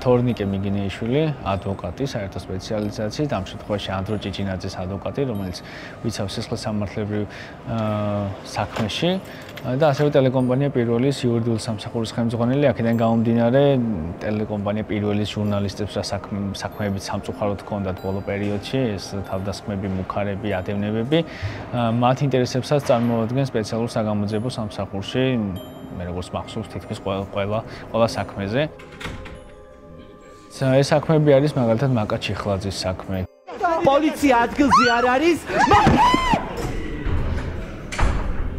თორნიკე მიგინეიშვილი, ადვოკატი, საერთო სპეციალიზაციით, ამ შემთხვევაში ანდრო ჭიჭინაძის ადვოკატი, რომელიც ვიცავს სისხლის სამართლებრივ საქმეში და ასევე ტელეკომპანია პირველის იურიდიული სამსახურის ხელმძღვანელი, აქედან გამომდინარე ტელეკომპანია პირველის ჟურნალისტებს რა საქმეებით სამწუხაროდ ჰქონდათ ბოლო პერიოდში, ეს თავდასხმები, მუქარები, ადევნებები, მათ ინტერესებსაც წარმოადგენს სპეციალურ საგამოძიებო სამსახურში, მე როგორც მახსოვს თითქმის ყველა საქმეზე. ეს საქმეები არის მაგალითად მაკა ჩიხლაძის საქმე. პოლიცია ადგილზე არ არის.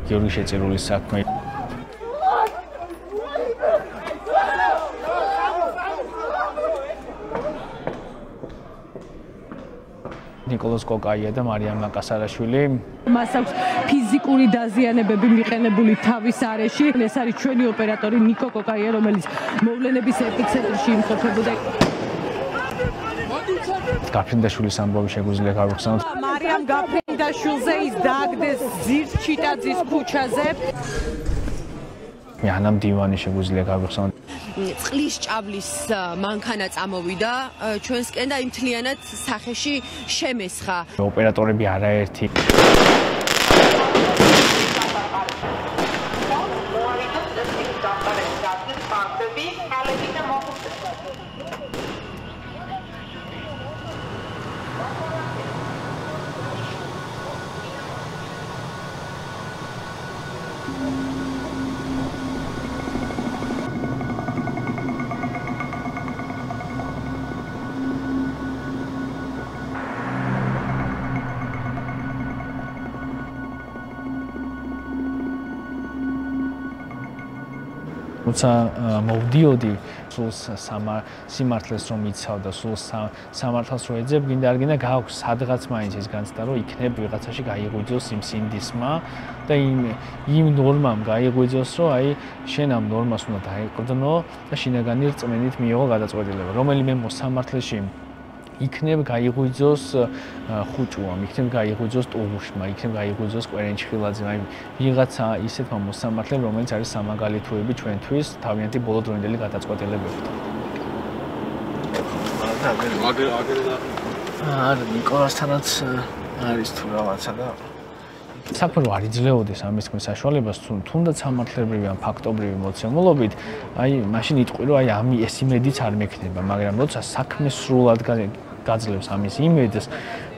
გიორგი შეწირულის საქმე. ნიკოლოზ კოკაია და მარიამ მაკასარაშვილი. მას აქვს ფიზიკური დაზიანებები მიყენებული თავის არეში. ეს არის ჩვენი ოპერატორი ნიკო კოკაია, რომელიც მოვლენების ეპიცენტრში იმყოფებოდა. გაფრინდაშვილის ამბავი შეგვიძლია გავიხსენოთ. მარიამ გაფრინდაშვილზე ის დააგდეს ზირც ჩიტაძის ქუჩაზე. მიანამ დივანი შეგვიძლია გავიხსენოთ. წყლის ჭაბლის მანქანა წამოვიდა ჩვენსკენ და იმ მთლიანად სახეში შემესხა. ოპერატორები არაერთი. როცა მოვდიოდი სულ სიმართლეს რომ იცავდა, სულ სამართალს რო ეძებ, გინდა არ გინდა გააქვს სადღაც მაინც ის განცდა, რომ იქნებ ვიღაცაში გაიღვიძოს იმ სინდისმა და იმ ნორმამ გაიღვიძოს, რომ აი შენ ამ ნორმას უნდა დაეყრდნო და შინაგანი რწმენით მიიღო გადაწყვეტილება, რომელიმე მოსამართლეში იქნებ გაიღვიძოს ხუჭუამ, იქნებ გაიღვიძოს ტუღუშმა, იქნებ გაიღვიძოს კვერენჩხილაძემ, აი ვიღაცა ისეთმა მოსამართლემ, რომელიც არის სამაგალითოები ჩვენთვის თავიანთი ბოლოდროინდელი გადაწყვეტილებებით. არა, ნიკოლასთანაც არის თუ რაღაცა და საქმე არ იძლეოდეს ამის თქმის საშუალებას, თუნდაც სამართლებრივი ან ფაქტობრივი მოცემულობით, აი მაშინ იტყვი, რომ აი ეს იმედიც არ მექნება, მაგრამ როცა საქმე სრულად გაძლევს ამის იმედს,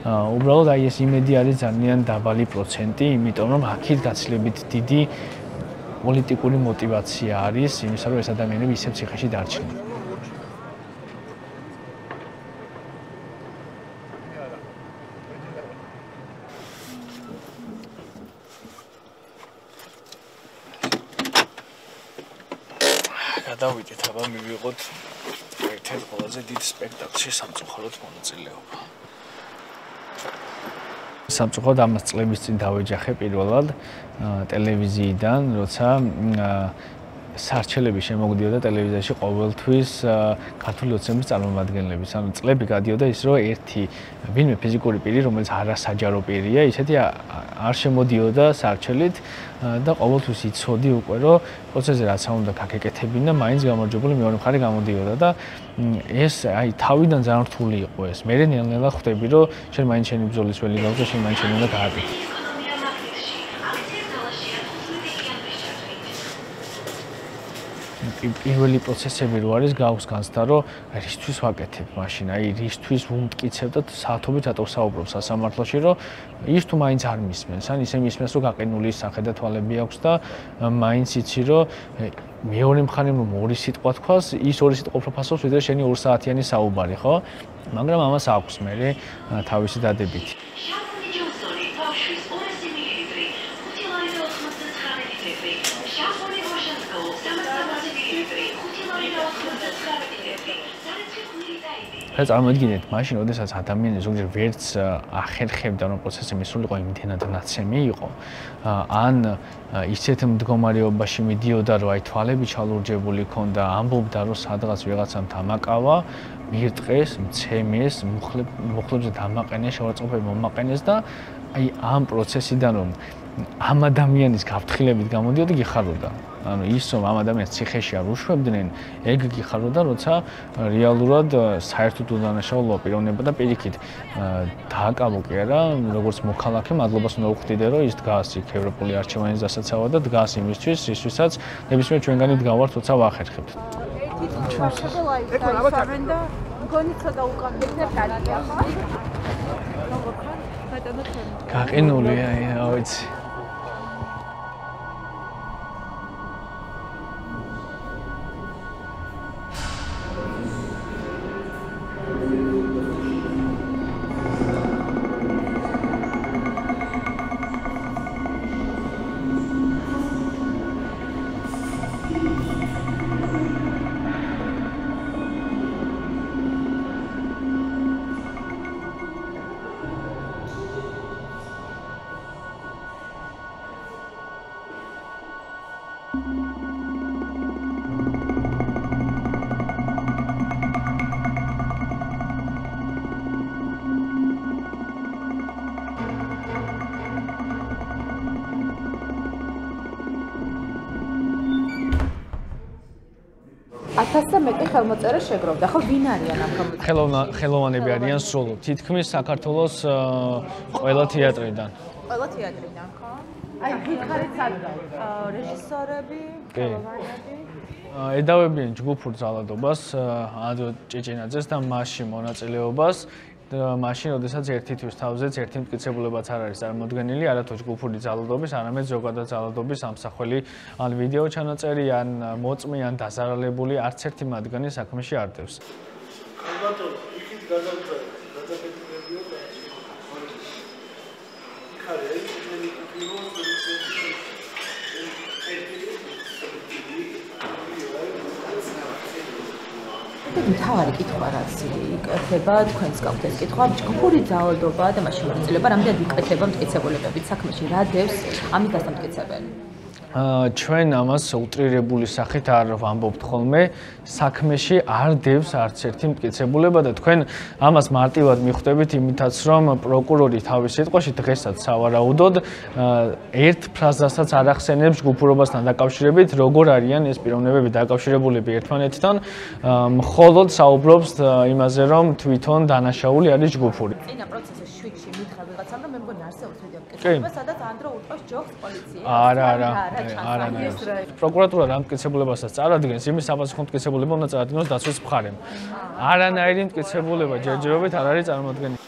უბრალოდ აი ეს იმედი არის ძალიან დაბალი პროცენტი, იმიტომ რომ აქეთ გაცილებით დიდი პოლიტიკური мотиваცია არის იმისა, რომ ეს ადამიანები ისევ ციხეში დარჩნენ. გადავიდეთ, აბა მივიღოთ ერთ-ერთ ყველაზე დიდ სპექტაკლში სამწუხაროდ მონაწილეობა. სამწუხაროდ ამას წლების წინ დავეჯახე პირველად ტელევიზიიდან, როცა სარჩელები შემოგდიოდა ტელევიზიაში ყოველთვის ქართული ოცნების წარმომადგენლების. ანუ წლები გადიოდა ის, რომ ერთი ვინმე ფიზიკური პირი, რომელიც არასაჯარო პირია, ისეთი არ შემოდიოდა სარჩელით და ყოველთვის იცოდი უკვე, რომ პროცესზე რაც უნდა გაკეთებინა, მაინც გამარჯვებული მეორე მხარე გამოდიოდა და ეს აი თავიდან ძალიან რთული იყო ეს. მე ნელ-ნელა ხვდები, რომ შენ მაინც შენი ბრძოლის ველი გაქვს და შენ მაინც შენ უნდა გააკეთო. პირველი პროცესები რო არის გაქვს განცდა, რომ რისთვის ვაკეთებ მაშინ, აი რისთვის ვუმტკიცებ და საათობით რატო ვსაუბრობ სასამართლოში, რომ ის თუ მაინც არ მისმენს, ან ისე მისმენს, რომ გაყინული სახე და თვალები აქვს და მაინც იცი, რომ მეორე მხარემ რომ ორი სიტყვა თქვას, ის ორი სიტყვა უფრო ფასობს, ვიდრე შენი 2 საათიანი საუბარი, ხო? მაგრამ ამას აქვს მე თავისი დადებითი. წარმოიდგინეთ, მაშინ, როდესაც ადამიანი ზოგჯერ ვერც ახერხებდა, რომ პროცესი მისულიყო იმდენად ნაცემი იყო, ან ისეთ მდგომარეობაში მიდიოდა, რომ აი თვალები ჩალურჯებული ქონდა, ამბობდა, რომ სადღაც ვიღაცამ დამაკავა, მირტყეს, მცემეს, მუხლებზე დამაყენეს, შევარწყობები მომაყენეს და აი ამ პროცესიდან რომ ამ ადამიანის გაფრთხილებით გამოდიოდი გიხაროდა. ანუ ის რომ ამ ადამიანს ციხეში არ უშვებდნენ, ეგ გიხაროდა, როცა რეალურად საერთოდ უდანაშაულო პიროვნება და პირიქით დააკავო კი არა, როგორც მოქალაქე, მადლობას უნდა უხდიდე, რომ ის დგას იქ ევროპული არჩევანის დასაცავად და დგას იმისთვის, რისთვისაც ნებისმიერ ჩვენგანი დგავართ, როცა ვახერხებთ. გაყინულია, რა ვიცი. ათასზე მეტი ხელმოწერა შეგროვდა. ხო ვინ არიან ამ ხელმოწერებში? ხელოვანები არიან სრულად. თითქმის საქართველოს ყველა თეატრიდან. ყველა თეატრიდან, ხო? აი ვიხარით სადღაც. რეჟისორები, ხელოვანები. ედავებიან ჯგუფურ ძალადობას, ანდრო ჭეჭენაძეს და მასში მონაწილეობას. მაშინ, როდესაც ერთი თვის თავზეც ერთი მტკიცებულებაც არ არის წარმოდგენილი, არათუ ჯგუფური ძალადობის, არამედ ზოგადად ძალადობის ამსახველი ან ვიდეო ჩანაწერი, ან მოწმე, ან დაზარალებული არც ერთი მათგანი საქმეში არ დევს. ალბათო, იქით გადაგწევებიო და ხარ ეს მთავარი კითხვა რაც იქნება თქვენს გაქვთ ეს კითხვა ჯგუფური ძალადობა და მაშინ მონაწილეობა რამდენად იქნება მტკიცებულებებით საქმეში რა დევს ამის დასამტკიცებელი ჩვენ ამას უტრირებული სახით არ ვამბობთ ხოლმე საქმეში არ დევს არც ერთი მტკიცებულება და თქვენ ამას მარტივად მიხვდებით იმითაც რომ პროკურორი თავის სიტყვაში დღესაც სავარაუდოდ ერთ ფრაზასაც არ ახსენებს ჯგუფურობასთან დაკავშირებით როგორ არიან ეს პიროვნებები დაკავშირებულები ერთმანეთთან მხოლოდ საუბრობს იმაზე რომ თვითონ დანაშაული არის ჯგუფური წინა პროცესის შვიდში მითხრა ვიღაცამ რომ მე მგონი არსებობს ვიდეო მტკიცებულება სადაც ანდრო უტყვის ჯოხს პოლიციას არა პროკურატურა რა მტკიცებულებასაც წარადგენს იმის საფასო მტკიცებულება უნდა წარადგინოს დაცვის მხარემ არანაირი მტკიცებულება ჯერჯერობით არ არის წარმოდგენილი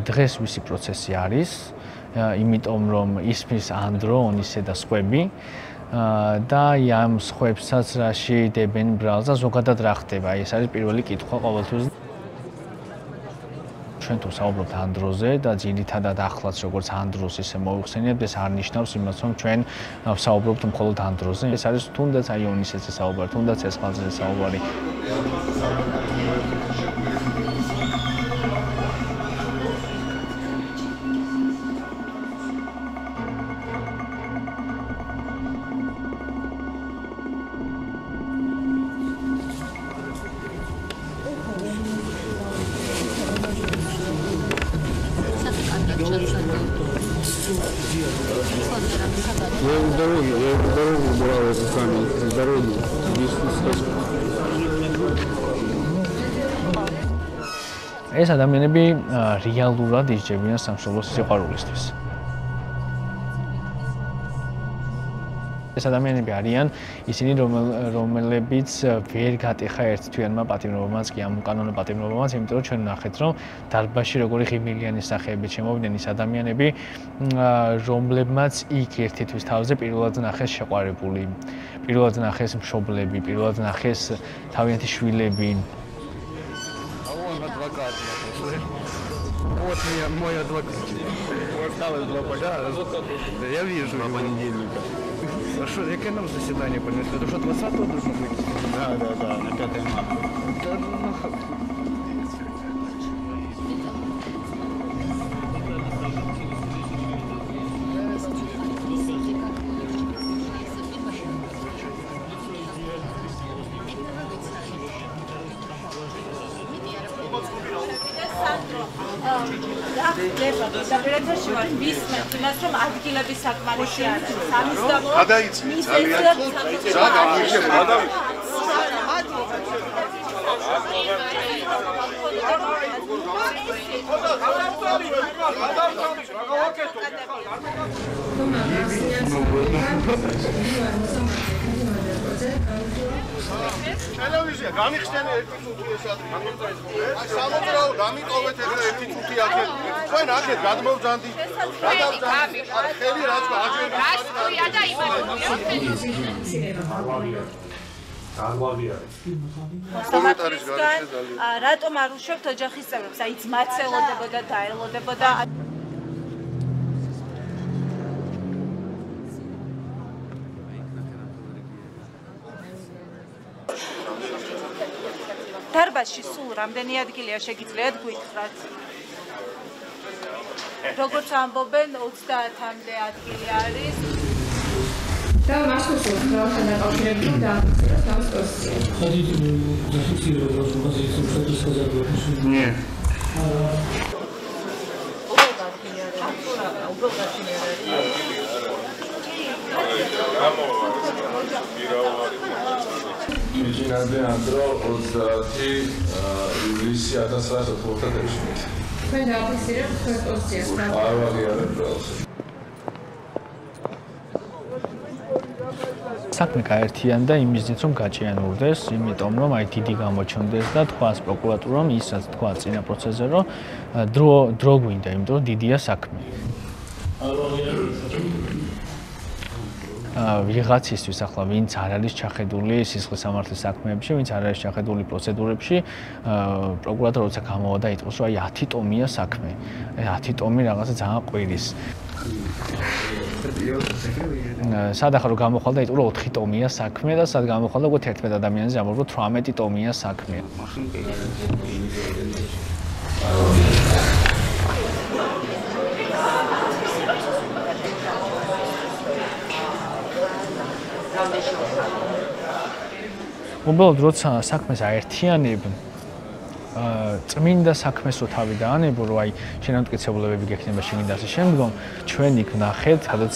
დღეს ვისი პროცესი არის, იმიტომ რომ ისმის ანდრო, ონისე და სხვები და ამ სხვებსაც რაში დებენ ბრალს და ზოგადად რა ხდება? ეს არის პირველი კითხვა ყოველთვის. ჩვენ თუ საუბრობთ ანდროზე და ძირითადად ახლაც როგორც ანდროს ისე მოიხსენიებთ, ეს არ ნიშნავს იმას, რომ ჩვენ საუბრობთ მხოლოდ ანდროზე. ეს არის თუნდაც აი ონისეზე საუბარი, თუნდაც ესხალზე საუბარი. ეს ადამიანები რეალურად ისჯებიან სამშობლოს სიყვარულისთვის. ეს ადამიანები არიან ისინი, რომლებიც ვერ გატეხა ერთთვიანმა პატიმრობამაც კი ამ უკანონო პატიმრობამაც, იმიტომ რომ ჩვენ ვნახეთ, რომ დარბაზში როგორი ღიმილიანი სახეებით შემოვიდნენ ის ადამიანები, რომლებმაც იქ ერთი თვის თავზე პირველად ნახეს შეყვარებული, პირველად ნახეს მშობლები, პირველად ნახეს თავიანთი შვილები. Вот мой адвокат. Вот стал адвокат. Я вижу его понедельника. А что, какое нам заседание понесли? Это что, 20-го должно быть? Да, на 5 марта. დაპირებაში ვარ მისმენთ იმას რომ ადგილების საკმარისი არ არის. ამის გამო გადაიცი ძალიან ძალიან გამოიშება გადავიდე. ტელევიზია გამიხსენე ერთი წუთი ეს ადგილი. აი სამოძრაო გამიტოვეთ ეგრე ერთი წუთი აქეთ. თქვენ აქეთ გადმოვძანდით. გადავძანდით. არ ხელი რაც გააჯერებს. გასწია და იმედი. კომენტარის გარშე ძალიან. რატომ არ უშვებთ ოჯახის წევრებს? აი ძმაც ელოდებოდა და ელოდებოდა. დარბაზში სულ რამდენი ადგილია შეგიძლიათ გითხრათ? როგორც ამბობენ 30-მდე ადგილი არის. და მაშინ სულ დაკავშირებით დაახსნა თავის პოზიცია. Хотите зафиксировать вашу позицию, что сказать в Нет. Միջինამდე անդრო 30 ივლისი 1994 წელს. თქვენ დააფიქსირებთ თქვენ პოზიციას. არ ვაღიარებ პროცესს. საქმე გაერთიანდა იმისით, რომ გაჭიანურდეს, იმიტომ რომ აი დიდი გამოჩნდეს და თქვას პროკურატურამ ისაც თქვა წინა პროცესზე, რომ დრო გვინდა, იმიტომ რომ დიდია საქმე. ვიღაცისთვის ახლა ვინც არ არის ჩახედული სისხლის სამართლის საქმეებში, ვინც არ არის ჩახედული პროცედურებში, პროკურატურა როცა გამოვა და იტყვის, რომ აი 10 ტომია საქმე. 10 ტომი რაღაცა ძალიან ყვირის. სად ახლა რომ გამოხვალდა იტყვა, რომ 4 ტომია საქმე და სად გამოხვალდა უკვე 11 ადამიანზე ამბობ, რომ 18 ტომია საქმე. უბრალოდ როცა საქმეს აერთიანებ, წმინდა საქმეს რო თავი დაანებო, რომ აი შენამტკიცებულებები გექნება შიგნით და ასე შემდგომ, ჩვენ იქ ვნახეთ, სადაც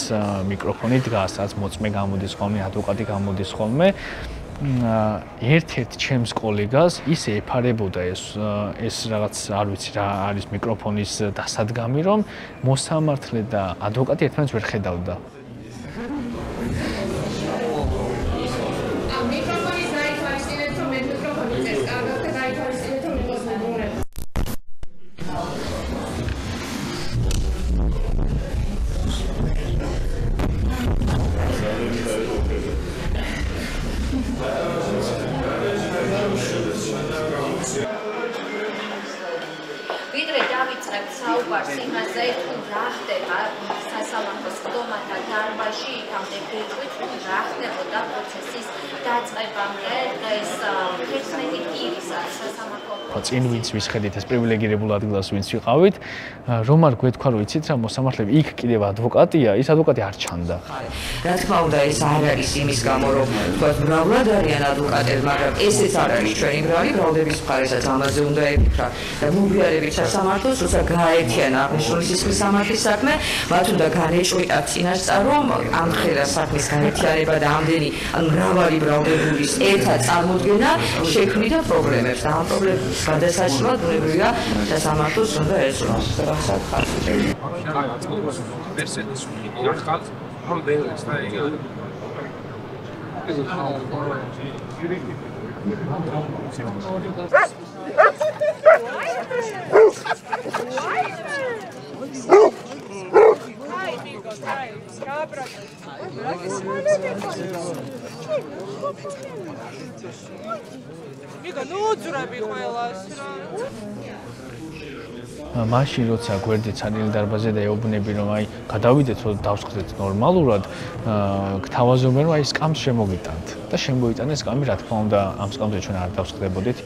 მიკროფონი დგას, სადაც მოწმე გამოდის ხოლმე, ადვოკატი გამოდის ხოლმე. ერთ-ერთ ჩემს კოლეგას ისე ეფარებოდა ეს რაღაც არ ვიცი რა არის მიკროფონის დასადგამი, რომ მოსამართლე და ადვოკატი ერთმანეთს ვერ ხედავდა. ვიდრე დავიწყებთ საუბარს იმაზე, თუ რა ხდება სასამართლოს ხდომათა დარბაზში, იქამდე გიყვით, თუ რა ხდებოდა პროცესის დაწყებამდე დღეს 11 ივლისს სასამართლო. წინ ვინც ვისხედით ეს პრივილეგირებულ ადგილას ვინც ვიყავით, რომ არ გვეთქვა, რომ იცით რა მოსამართლეები იქ კიდევ ადვოკატია, ის ადვოკატი არ ჩანდა. რა თქმა უნდა, ეს არ არის იმის გამო, რომ თქვათ მრავლად არიან ადვოკატები, მაგრამ ესეც არ არის ჩვენი ბრალი, ბრალდების მხარესაც ამაზე უნდა ეკითხა და მოგვიარებით სასამართლოს, როცა გააერთიანა აღნიშნული სისხლის სამართლის საქმე, მათ უნდა განეჭვიტა წინასწარ რომ ამ ხედა საქმის განერთიანება და ამდენი მრავალი ბრალდებულის ერთად წარმოდგენა შექმნიდა პრობლემებს და ამ პრობლემების გადასაჭრელად ბუნებრივია სასამართლოს უნდა ეწვას რასაც ხარჯი. მაშინ როცა გვერდით სანილი დარბაზზე და ეუბნები რომ აი გადავიდეთ რომ დავსხდეთ ნორმალურად გთავაზობენ რომ აი სკამს შემოგიტანთ და შემოიტანეს სკამი რა თქმა უნდა ამ სკამზე ჩვენ არ დავსხდებოდით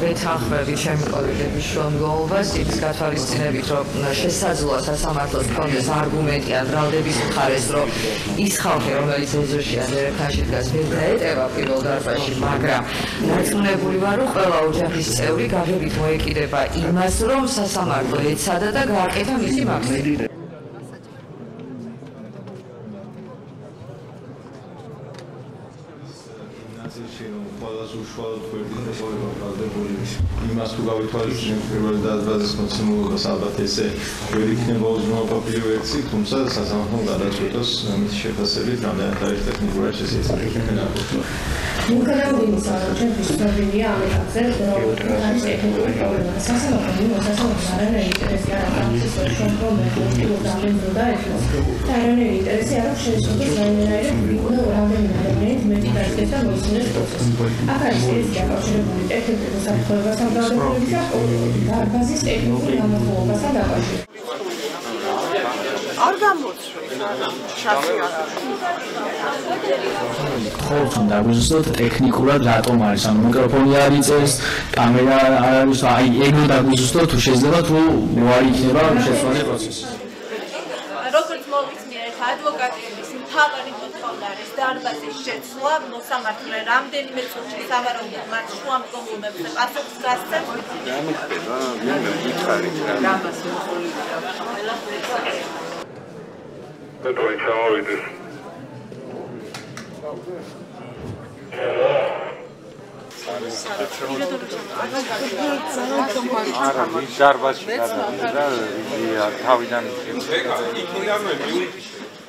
ვეთანხმები ჩემი კოლეგების შრომგულობას ის გათვალისწინებით რომ შესაძლოა სასამართლოს კონდეს არგუმენტი ან ბრალდების მხარეს რომ ის ხალხი რომელიც ეზოში აზერბაიჯანში დგას ვერ დაეტევა პირველ დარბაზში მაგრამ დარწმუნებული ვარ რომ ყველა ოჯახის წევრი გაგებით მოეკიდება იმას რომ სასამართლო ეცადა და გააკეთა მისი მაქსიმუმი იმას თუ გავითვალისწინებთ პირველ დარბაზის მოცემულობას ალბათ ესე ვერ იქნება უზრუნველყოფილი ვერსი, თუმცა სასამართლომ გადაწყვიტოს მის შეფასებით რამდენად არის ტექნიკურად შესაძლებელი. მუქადამდინის ჩემთვის ცნობილია ამ ეტაპზე, რომ არის ტექნიკური პრობლემა. სასამართლომ არანაირი ინტერესი არ აქვს შენ პრობლემა და ამენდა ეს. და არანაირი ინტერესი არ აქვს შეესწავლოს რაიმენაირი უნდა რამდენიმე ადამიანი მეტი დაიწყეს და მოისმინეს პროცესი. აქ არის ეს დაკავშირებული ტექნიკური საფრთხეებასთან დაკავშირებით და დარბაზის ტექნიკური გამოხმობასთან დაკავშირებით. არ გამოწვევს შასი არ არის. ხოლმე დაგვიზუსტოთ ტექნიკურად რატომ არის ანუ მიკროფონი არ იწევს, კამერა არ არის, აი ეგრე დაგვიზუსტოთ თუ შეიძლება თუ არ იქნება შესვლა პროცესი. როგორც მოვიცნიერეთ ადვოკატების მთავარი მოთხოვნა არის დარბაზის შეცვლა, მოსამართლე რამდენიმე წუთში სავარაუდოდ მათ შუამდგომლობებზე პასუხს გასცემს. გამიხდება, ვინ იხარით რა. და თუ ჩავიდეს. არა, ის დარბაზში გადავიდა და თავიდან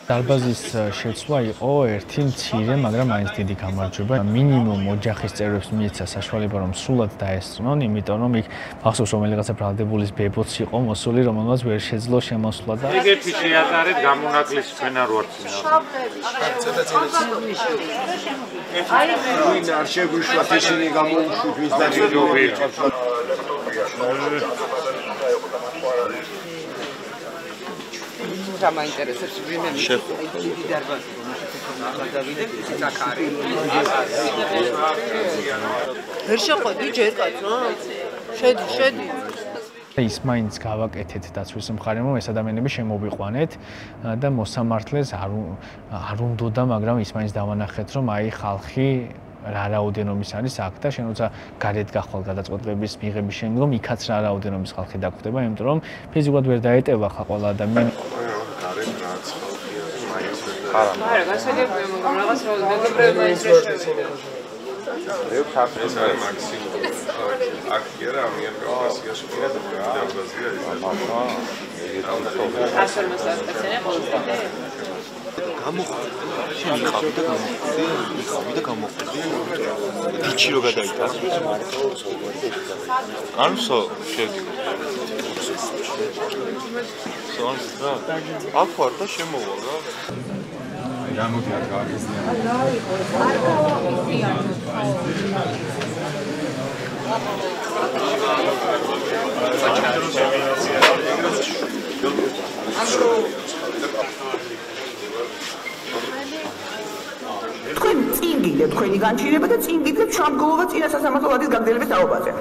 დარბაზის შეცვლა იყო ერთი მცირე, მაგრამ მაინც დიდი გამარჯვება. მინიმუმ ოჯახის წევრებს მიეცა საშუალება რომ სრულად დაესწრონ, იმიტომ რომ იქ მახსოვს რომელიღაცა ბრალდებულის ბებოც იყო მოსული, რომელმაც ვერ შეძლო შემოსვლა და ეგეთი შეატარეთ გამონაკლისს ჩვენ არ ვართ წინა. ვინ არ შეგვიშვათ ისინი გამოუშვით ვის დაგიჯობია. მაინტერესებს ვინმე დიდი დარბაზი რომ გადავიდეთ ისიც აქ არის ვერ შეყვედი ჯერ კაცო შედი ის მაინც გავაკეთეთ დაცვის მხარემ რომ ეს ადამიანები შემოვიყვანეთ და მოსამართლეს არ უნდოდა მაგრამ ის მაინც დავანახეთ რომ აი ხალხი რა რაოდენობის არის აქ და შენ როცა გარეთ გახვალ გადაწყვეტილების მიღების შემდგომ იქაც რა რაოდენობის ხალხი დაგხვდება, იმიტომ რომ ფიზიკურად ვერ დაეტევა ხა ყველა ადამიანი. არა, გასაგებია, მაგრამ რაღაც მეგობრებმა ის რა შევიდა. ეს არის მაქსიმუმი. აქ კი არა, ამიან პროფესიაში კი არა, დაბაზია ის. ასერ მასწავლებელი ყოველდღე. გამოხდი და გამოხდი. დიჩი რო გადაიტანოს მარკო. განსო შევდი. სონს რა. აქ ვარ და შემოვალ რა. გამოდია გააგზნია. თქვენ წინ გიდეთ თქვენი განჩინება და წინ გიდეთ შამგულობა წინა სასამართლო ვადის გაგრძელების თაობაზე.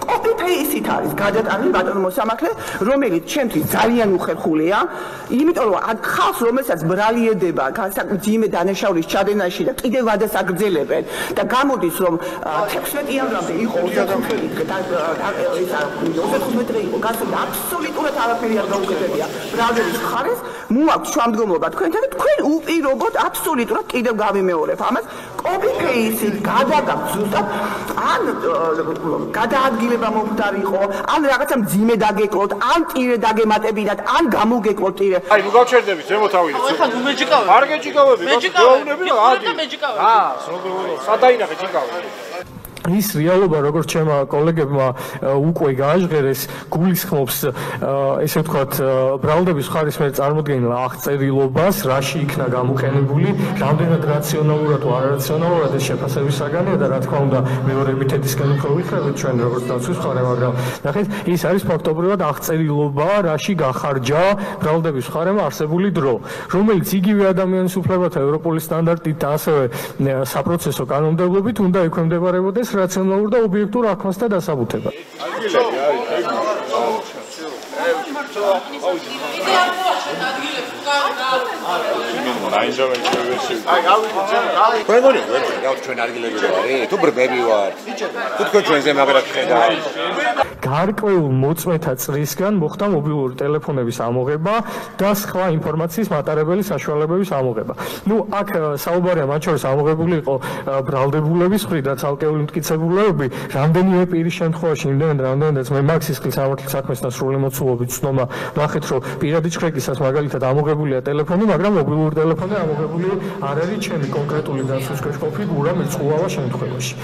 Copy paste-ით არის გადატანილი ბატონო მოსამართლე, რომელიც ჩემთვის ძალიან უხერხულია, იმიტომ რომ ხალხს რომელსაც ბრალიერდება განსაკუთრებით დანაშაულის ჩადენაში და კიდევ ვადას აგრძელებენ და გამოდის რომ 16-იანვრამდე იყო 35 იყო გასული აბსოლუტურად არაფერი არ გაუკეთებია ბრალიერის მხარეს, მოაქვს შუამდგომლობა თქვენთან და თქვენ უპირობოდ აბსოლუტურად კიდევ გავიმეორებ ამას, copy paste-ით გადაგაქვთ ზუსტად ან გადაადგილება მომხდარიყო, ან რაღაცა მძიმე დაგეკლოთ, ან ტირე დაგემატებინათ, ან გამოგეკლოთ ტირე. აი, ნუ გავჩერდებით, ზემოთავიდეთ. ახლა ნუ მეჯიკავები. არ გეჯიკავები, მეჯიკავები. სადაინახე ჯიკავები. ის რეალობა, როგორც ჩემმა კოლეგებმა უკვე გააჟღერეს, გულისხმობს ესე ვთქვათ, ბრალდების მხარის მიერ წარმოდგენილ აღწერილობას, რაში იქნა გამოყენებული, რამდენად რაციონალურად თუ არარაციონალურად ეს შეფასების საგანია და რა თქმა უნდა, მეორე მითედისგან უფრო ვიხრებით ჩვენ როგორც დაცვის მხარე, მაგრამ ნახეთ, ის არის ფაქტობრივად აღწერილობა, რაში გახარჯა ბრალდების მხარემ არსებული დრო, რომელიც იგივე ადამიანის უფლებათა ევროპული სტანდარტით და ასევე საპროცესო კანონმდებლობით უნდა ექვემდებარებოდეს რაციონალურ და ობიექტურ აღქმას და დასაბუთებას. ჩვენ არგილები ვარ, თუ ბრბები ვარ. თუ თქვენ ჩვენზე მაგრად ხედავთ. გარკვეულ მოწმეთა წრისგან მოხდა მობილური ტელეფონების ამოღება და სხვა ინფორმაციის მატარებელი საშუალებების ამოღება. ნუ აქ საუბარია მათ შორის ამოღებული იყო ბრალდებულების მხრიდან და ცალკეული მტკიცებულებები, რამდენიმე პირის შემთხვევაში, რამდენადაც მე მაქვს სისხლის სამართლის საქმესთან სრული მოცულობით ვცნობა, ნახეთ რომ პირადი ჩხრეკისას მაგალითად ამოღებულია ტელეფონი, მაგრამ მობილური ტელეფონი ამოღებული არ არის ჩემი კონკრეტული დაცვის ქვეშ ყოფილი გურა მერწყულავა შემთხვევაში.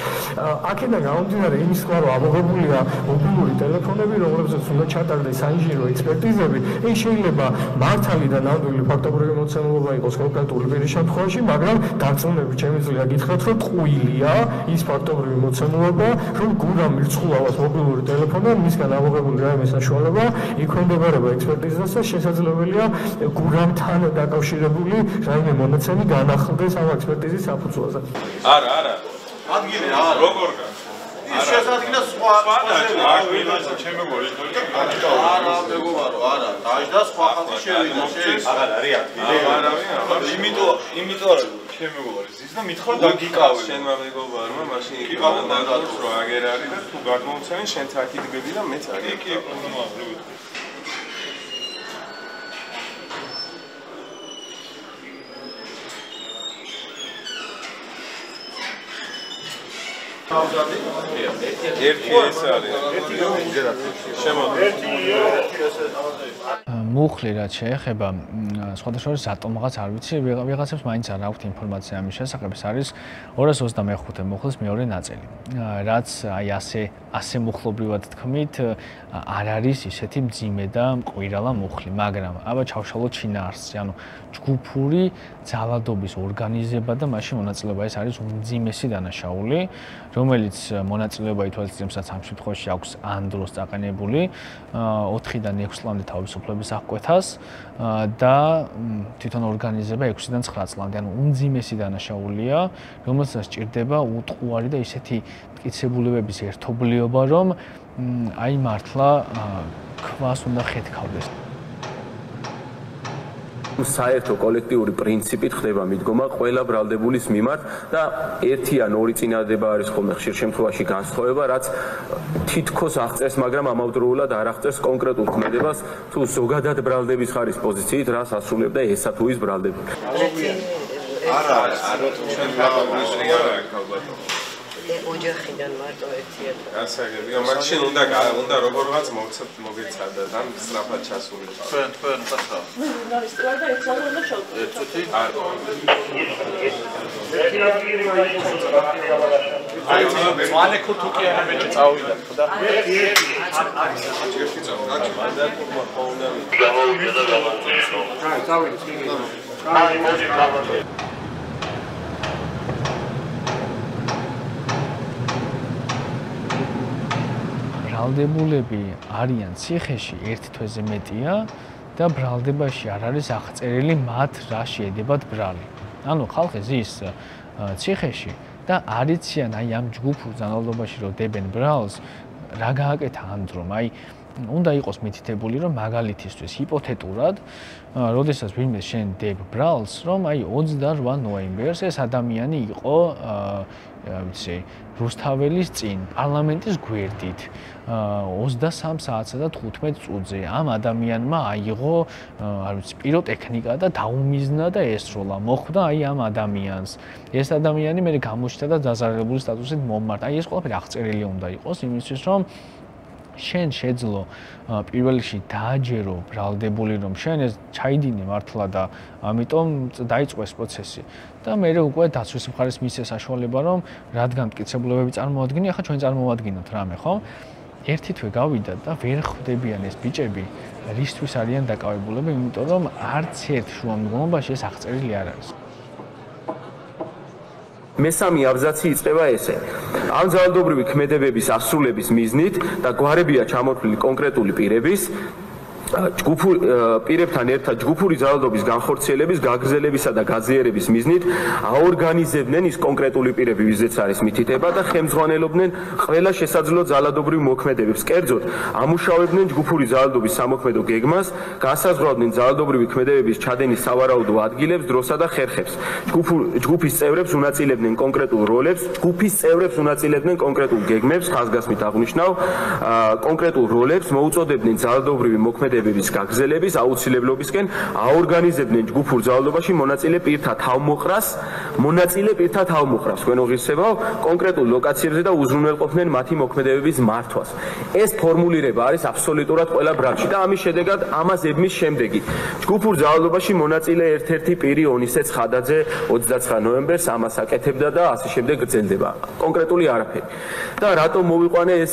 აქედან გამომდინარე იმის თქმა რომ ამოღებულია მობილური ტელეფონები, რომლებზეც უნდა ჩატარდეს საინჟინრო ექსპერტიზები, ეს შეიძლება მართალი და ნამდვილი ფაქტობრივი მოცემულობა იყოს კონკრეტული პირის შემთხვევაში, მაგრამ დარწმუნებით შემიძლია გითხრათ, რომ ტყუილია ის ფაქტობრივი მოცემულობა, რომ გურამ მერწყულავას მობილური ტელეფონი, მისგან ამოღებული რაიმე საშუალება იქვემდებარება ექსპერტიზას და შესაძლებელია გურამთან დაკავშირებული რაიმე მონაცემი განახლდეს ამ ექსპერტიზის საფუძველზე. არა. ადგილი არა. როგორ გა? ის შესაძლოა სხვა ადგილზე ჩემეგორი არა მეგობარო არა დაიჯდა სხვა ხალხი შევიდა აღარ არის ადგილი იმიტომ ჩემეგორი ზის და მithor დაგიკავე შენ მეგობარო მაშინ იყავენ დაგაქვს რა აგერ არის და თუ გადმომცემენ შენ თაკი დგები და მეც არის კი მუხლი რაც შეეხება სხვადასხვა ატომღაც არ ვიცი, ვიღაცებს მაინც არ აქვთ ინფორმაცია ამის შესახებ. ეს არის 225 მუხლის მეორე ნაწილი. რაც აი ასე მუხლობრივად თქმით, არ არის ისეთი მძიმე და მყვირალა მუხლი, მაგრამ აბა ჩავშალოთ შინაარსზე, ანუ ჯგუფური ძალადობის ორგანიზება და მაშინ მონაწილეობა ეს არის უმძიმესი დანაშაული, რომელიც მონაწილეობა ითვალისწინებს ამ შემთხვევაში აქვს ან დროს წაყენებული 4-დან 6 წლამდე თავისუფლების აღკვეთას და თვითონ ორგანიზება 6-დან 9 წლამდე, ანუ უმძიმესი დანაშაულია, რომელსაც სჭირდება უტყუარი და ისეთი მტკიცებულებების ერთობლიობა, რომ აი მართლა ქვას უნდა ხეთქავდეს. საერთო კოლექტიური პრინციპით ხდება მიდგომა ყველა ბრალდებულის მიმართ და ერთი ან ორი წინადადება არის ხოლმე ხშირ შემთხვევაში განსხვავება, რაც თითქოს აღწერს, მაგრამ ამავდროულად არ აღწერს კონკრეტულ ქმედებას თუ ზოგადად ბრალდების ხარის პოზიციით რას ასრულებდა ესა თუ ის ბრალდებული. არა, ჩვენ ვაყავთ ოჯახიდან მარტო ერთია. გასაგებია, მაგრამ შენ უნდა როგორღაც მოგეცადა და სწრაფად ჩასული. თქვენ ხართ. არის თქვა და ეს ზონა უნდა შევწყვეტ. ეცუთი? აი, მალე ქუთუკი ამეჭი წავიდა, ხოდა? ერთი წავ, გაჩვენდა კურმა ხოლმე. გამოვიდა და გამოვიდა. აი, წავიდა, კიდე. აი, მოდი გამოვიდა. ბრალდებულები არიან ციხეში ერთ თვეზე მეტია და ბრალდებაში არ არის აღწერილი მათ რა შეედებათ ბრალი. ანუ ხალხი ზის ციხეში და არ იციან აი ამ ჯგუფურ ძალადობაში რომ დებენ ბრალს რა გააკეთა ამ დრომ. აი უნდა იყოს მითითებული რომ მაგალითისთვის ჰიპოთეტურად როდესაც ვინმე შენ დებ ბრალს რომ აი 28 ნოემბერს ეს ადამიანი იყო ვიცი რუსთაველის წინ პარლამენტის გვერდით 23 საათსა და 15 წუთზე ამ ადამიანმა აიღო არ ვიცი პიროტექნიკა და დაუმიზნა და ესროლა მოხვდა აი ამ ადამიანს ეს ადამიანი მე გამოჩნდა და დაზარალებული სტატუსით მომმართა აი ეს ყველაფერი აღწერილი უნდა იყოს იმისთვის რომ შენ შეძლო პირველ რიგში დააჯერო ბრალდებული რომ შენ ეს ჩაიდინე მართლა და ამიტომ დაიწყო ეს პროცესი და მე უკვე დაცვის მხარეს მისცეს საშუალება რომ რადგან მტკიცებულებები წარმოადგინე ახლა ჩვენ წარმოვადგინოთ რამე ხო ერთი თვე გავიდა და ვერ ხვდებიან ეს ბიჭები რისთვის არიან დაკავებულები იმიტომ რომ არც ერთ შუამდგომობაში ეს აღწერილი არ არის მესამე აბზაცი იწყება ესე. ამ ძალადობრივი ქმედებების ასრულების მიზნით და გვარებია ჩამოთვლილი კონკრეტული პირების ჯგუფურ პირებთან ერთად ჯგუფური ძალადობის განხორციელების, გაგრძელებისა და გაძლიერების მიზნით აორგანიზებდნენ ის კონკრეტული პირები, ვიზეც არის მითითება და ხელმძღვანელობდნენ ყველა შესაძლო ძალადობრივ მოქმედებებს. კერძოდ, ამუშავებდნენ ჯგუფური ძალადობის სამოქმედო გეგმას, განსაზღვრავდნენ ძალადობრივი ქმედებების ჩადენის სავარაუდო ადგილებს, დროსა და ხერხებს. ჯგუფის წევრებს უნაწილებდნენ კონკრეტულ როლებს, ჯგუფის წევრებს უნაწილებდნენ კონკრეტულ გეგმებს, ხაზგასმით აღნიშნავ, კონკრეტულ როლებს, მოუწოდებდნენ ძალადობრივი მოქმედებების გაგრძელების აუცილებლობისკენ აორგანიზებდნენ ჯგუფურ ძალადობაში მონაწილე პირთა თავმოყრას, თქვენ უღირსებავ, კონკრეტულ ლოკაციებზე და უზრუნველყოფდნენ მათი მოქმედებების მართვას. ეს ფორმულირება არის აბსოლუტურად ყველა ბრალში და ამის შედეგად ამას ებმის შემდეგი. ჯგუფურ ძალადობაში მონაწილე ერთ-ერთი პირი ონისე ცხადაძე 29 ნოემბერს ამას აკეთებდა და ასე შემდეგ გრძელდება. კონკრეტული არაფერი. და რატომ მოვიყვანე ეს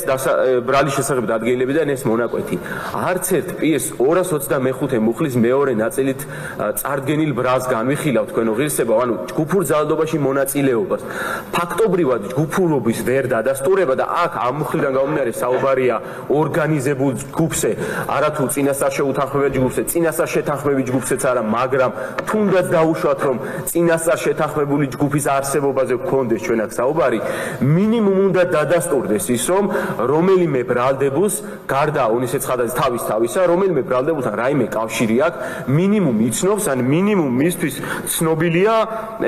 ბრალის შესახებ დადგენილებიდან ეს მონაკვეთი? არც ერთ პირს 225 მუხლის მეორე ნაწილით წარდგენილ ბრალს განვიხილავ თქვენ უღირსებავ, ანუ ჯგუფურ ძალადობაში მონაწილეობას. ფაქტობრივად ჯგუფურობის ვერ დადასტურება და აქ ამ მუხლიდან გამომდინარე საუბარია ორგანიზებულ ჯგუფზე, არათუ წინასწარ შეუთანხმებელ ჯგუფზე, წინასწარ შეთანხმებულ ჯგუფზეც არა, მაგრამ თუნდაც დაუშვათ რომ წინასწარ შეთანხმებული ჯგუფის არსებობაზე გქონდეს ჩვენ აქ საუბარი, მინიმუმ უნდა დადასტურდეს ის რომ რომელიმე ბრალდებულს გარდა ონისე ცხადაძის თავისა რომელიმე ბრალდებულთან რაიმე კავშირი აქვს, მინიმუმ იცნობს, ან მინიმუმ მისთვის ცნობილია,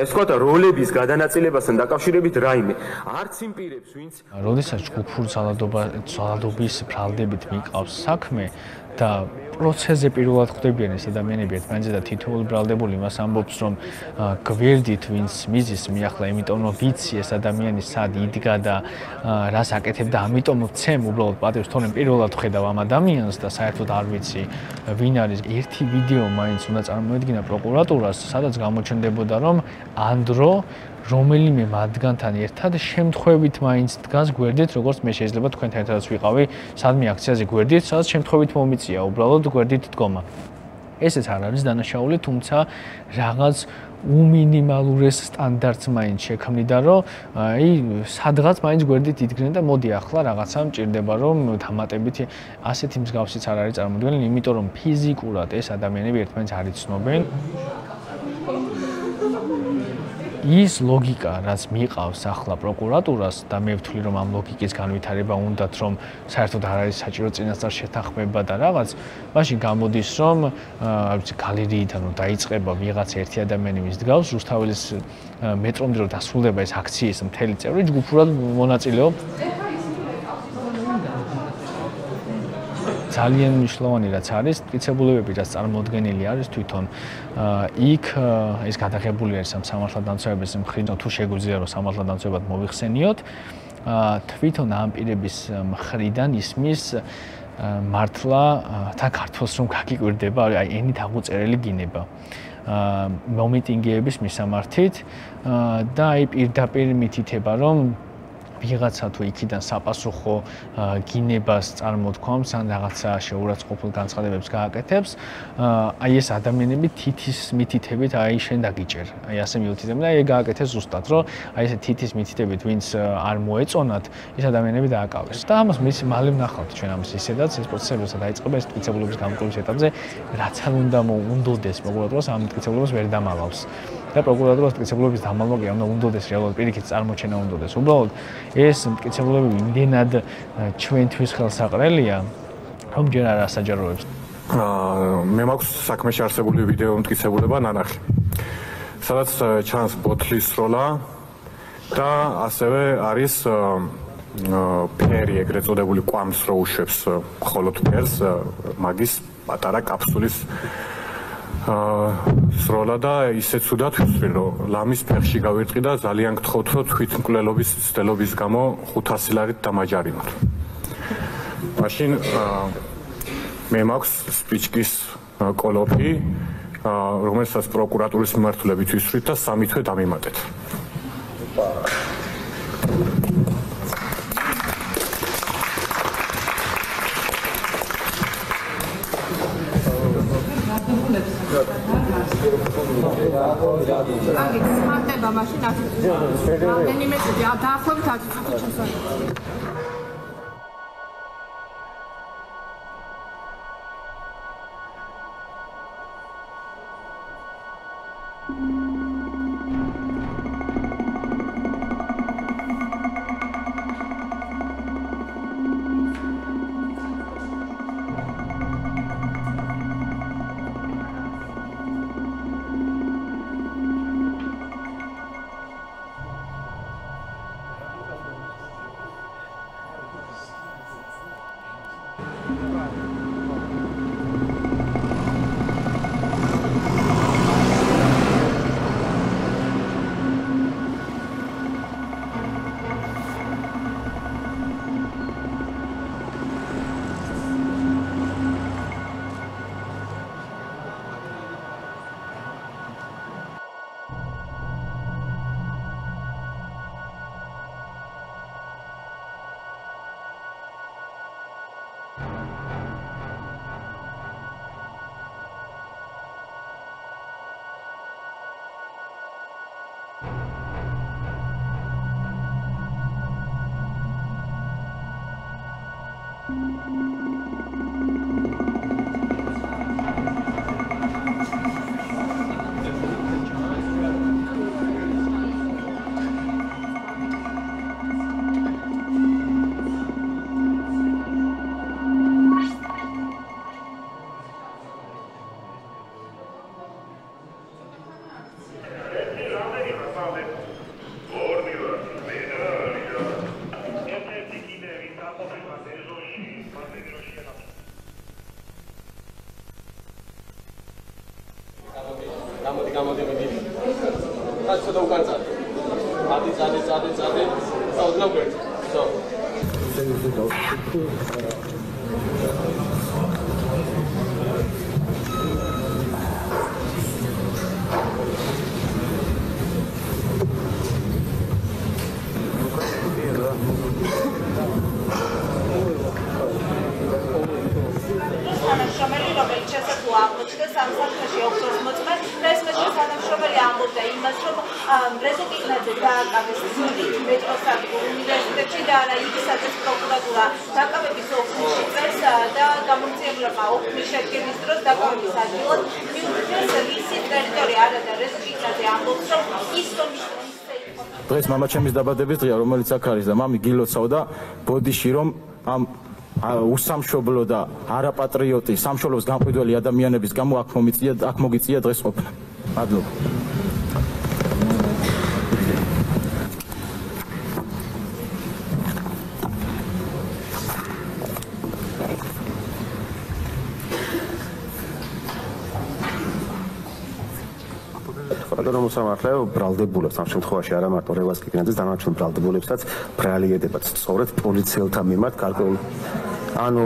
ეს ვთქვათ, როლების გადანაწილებასთან დაკავშირებით რაიმე. არც იმ პირებს, ვინც როდესაც ჯგუფურ ძალადობის ბრალდებით მიყავს საქმე და პროცესზე პირველად ხვდებიან ეს ადამიანები ერთმანეთზე და თითოეული ბრალდებული მას ამბობს რომ გვერდით ვინც მიზის მიახლა, იმიტომ რომ ვიცი ეს ადამიანი სად იდგა და რას აკეთებდა, ამიტომ ვცემ უბრალოდ პატივს, თორემ პირველად ხედავ ამ ადამიანს და საერთოდ არ ვიცი ვინ არის. ერთი ვიდეო მაინც უნდა წარმოედგინა პროკურატურას, სადაც გამოჩნდებოდა რომ ანდრო რომელიმე მათგანთან ერთად შემთხვევით მაინც დგას გვერდით, როგორც მე შეიძლება თქვენთან ერთადაც ვიყავი სადმე აქციაზე გვერდით, სადაც შემთხვევით მომიწია უბრალოდ გვერდით დგომა. ესეც არ არის დანაშაული, თუმცა რაღაც უმინიმალურეს სტანდარტს მაინც შექმნიდა, რომ აი სადღაც მაინც გვერდით იდგნენ და მოდი ახლა რაღაცა მჭირდება, რომ დამატებით ასეთი მსგავსიც არ არის წარმოუდგენელი, იმიტომ რომ ფიზიკურად ეს ადამიანები ერთმანეთს არ იცნობენ. ის ლოგიკა, რაც მიყავს ახლა პროკურატურას და მე ვთვლი რომ ამ ლოგიკის განვითარება უნდათ რომ საერთოდ არ არის საჭირო წინასწარ შეთანხმება და რაღაც, მაშინ გამოდის რომ გალერეიდან რომ დაიწყება ვიღაც ერთი ადამიანი ვის დგავს რუსთაველის მეტრომდე რომ დასრულდება ეს აქციის მთელი წევრი ჯგუფურად მონაწილეობს. ძალიან მნიშვნელოვანი რაც არის, მტკიცებულებები რაც წარმოდგენილი არის თვითონ იქ ეს გადაღებული არის ამ სამართალდამცავების მხრიდან თუ შეგვიძლია რომ სამართალდამცავებად მოიხსენიოთ, თვითონ ამ პირების მხრიდან ისმის მართლა თან ქართულს რომ გაგიკვირდება, აი ენით აღუწერელი გინება. მომიტინგეების მისამართით და აი პირდაპირ მითითება რომ ვიღაცა თუ იქიდან საპასუხო გინებას წარმოთქვამს ან რაღაცა შეურაცხყოფილ განცხადებებს გააკეთებს, აი ეს ადამიანები თითის მითითებით აი შენ დაგიჭერ. აი ასე მიუთითებენ და აი გააკეთეს ზუსტად, რომ აი ესე თითის მითითებით ვინც არ მოეწონათ, ეს ადამიანები დააკავეს. და ამას მალე ვნახავთ ჩვენ ამის ისედაც ეს პროცესები როცა დაიწყება ეს მტკიცებულების გამკვლევის ეტაპზე, რაც არ უნდა უნდოდეს პროკურატურას ამ მტკიცებულებას ვერ დამალავს. და პროკურატურას მტკიცებულების დამალვა კი არ უნდა უნდოდეს რეალურად პირიქით წარმოჩენა უნდოდეს. უბრალოდ ეს მტკიცებულებები იმდენად ჩვენთვის ხელსაყრელია, რომ ჯერ არ ასაჯაროებს. მე მაქვს საქმეში არსებული ვიდეო მტკიცებულება ნანახი. სადაც ჩანს ბოთლის სროლა და ასევე არის ფერი, ეგრეთ წოდებული კვამს რო უშვებს მხოლოდ ფერს, მაგის პატარა კაფსულის სროლა და ისეც უდათ ვისვრი რომ ლამის ფეხში გავირტყი და ძალიან გთხოვთ რომ თვითმკვლელობის ცდელობის გამო 500 ლარით დამაჯარიმოთ. მაშინ მე მაქვს სპიჩკის კოლოფი, რომელსაც პროკურატურის მიმართულებით ვისვრით და 3 თვე დამიმატეთ. კარგი, ხმარდება მაშინ 10 წუთი. რამდენიმე წუთი, დაახლოებით 10 წუთი შესაძლოა. რეზოკინაძე დააკავეს ძილით მეტროსადგურ უნივერსიტეტში და არა იგისაძეს პროკურატურა დაკავების ოქმში წერს და გამომწიებლობა ოქმის შედგენის დროს დაკავების ადგილად მიუხედავად ისი ტერიტორია არა და რეზოკინაძე ამბობს რომ ის რომ დღეს მამაჩემის დაბადების დღეა რომელიც აქ არის და მამი გილოცავდა ბოდიში რომ ამ უსამშობლო და არაპატრიოტი სამშობლოს გამყიდველი ადამიანების გამო აქ მოგიწია დღეს ყოფნა. მადლობა. რომ მოსამართლე ბრალდებულებს ამ შემთხვევაში არა მარტო რევაზ კიკნაძეს დანარჩენ ბრალდებულებსაც ბრალიედებად სწორედ პოლიციელთა მიმართ გარკვეულ ანუ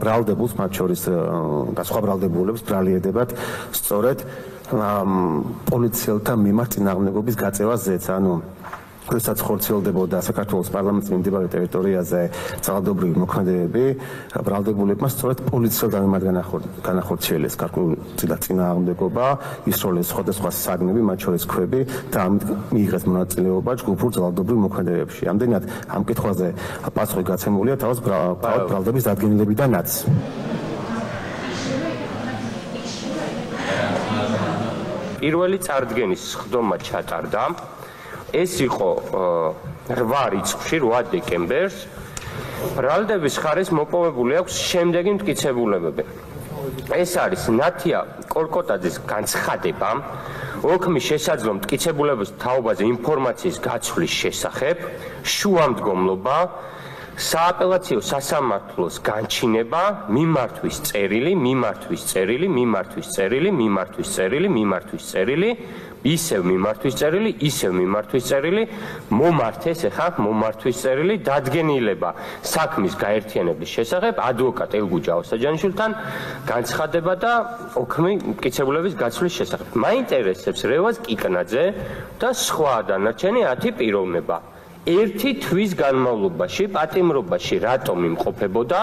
ბრალდებულს მათ შორის და სხვა ბრალდებულებს ბრალიედებად სწორედ პოლიციელთა მიმართ წინააღმდეგობის გაწევაზეც ანუ როდესაც ხორციელდებოდა საქართველოს პარლამენტის მიმდებარე ტერიტორიაზე ძალადობრივი მოქმედებები, ბრალდებულებმა სწორედ პოლიციელთა მიმართ განახორციელეს გარკვეული წინააღმდეგობა, ისროლეს სხვადასხვა საგნები, მათ შორის ქვები და ამით მიიღეს მონაწილეობა ჯგუფურ ძალადობრივ მოქმედებებში. ამდენად ამ კითხვაზე პასუხი გაცემულია თავის ბრალდების დადგენილებიდანაც. პირველი წარდგენის სხდომა ჩატარდა. ეს იყო 8 რიცხვში 8 დეკემბერს ბრალდების ხარეს მოპოვებული აქვს შემდეგი მტკიცებულებები. ეს არის ნათია კოლკოტაძის განცხადება ოქმის შესაძლო მტკიცებულების თაობაზე ინფორმაციის გაცვლის შესახებ, შუამდგომლობა, სააპელაციო სასამართლოს განჩინება, მიმართვის წერილი, ისევ მიმართვის წერილი, მომართეს ახლა მომართვის წერილი, დადგენილება საქმის გაერთიანების შესახებ, ადვოკატ ელგუჯა ოსაჯანიშვილთან განცხადება და ოქმი მტკიცებულების გაცვლის შესახებ. მაინტერესებს რევაზ კიკნაძე და სხვა დანარჩენი 10 პიროვნება. ერთი თვის განმავლობაში პატიმრობაში რატომ იმყოფებოდა,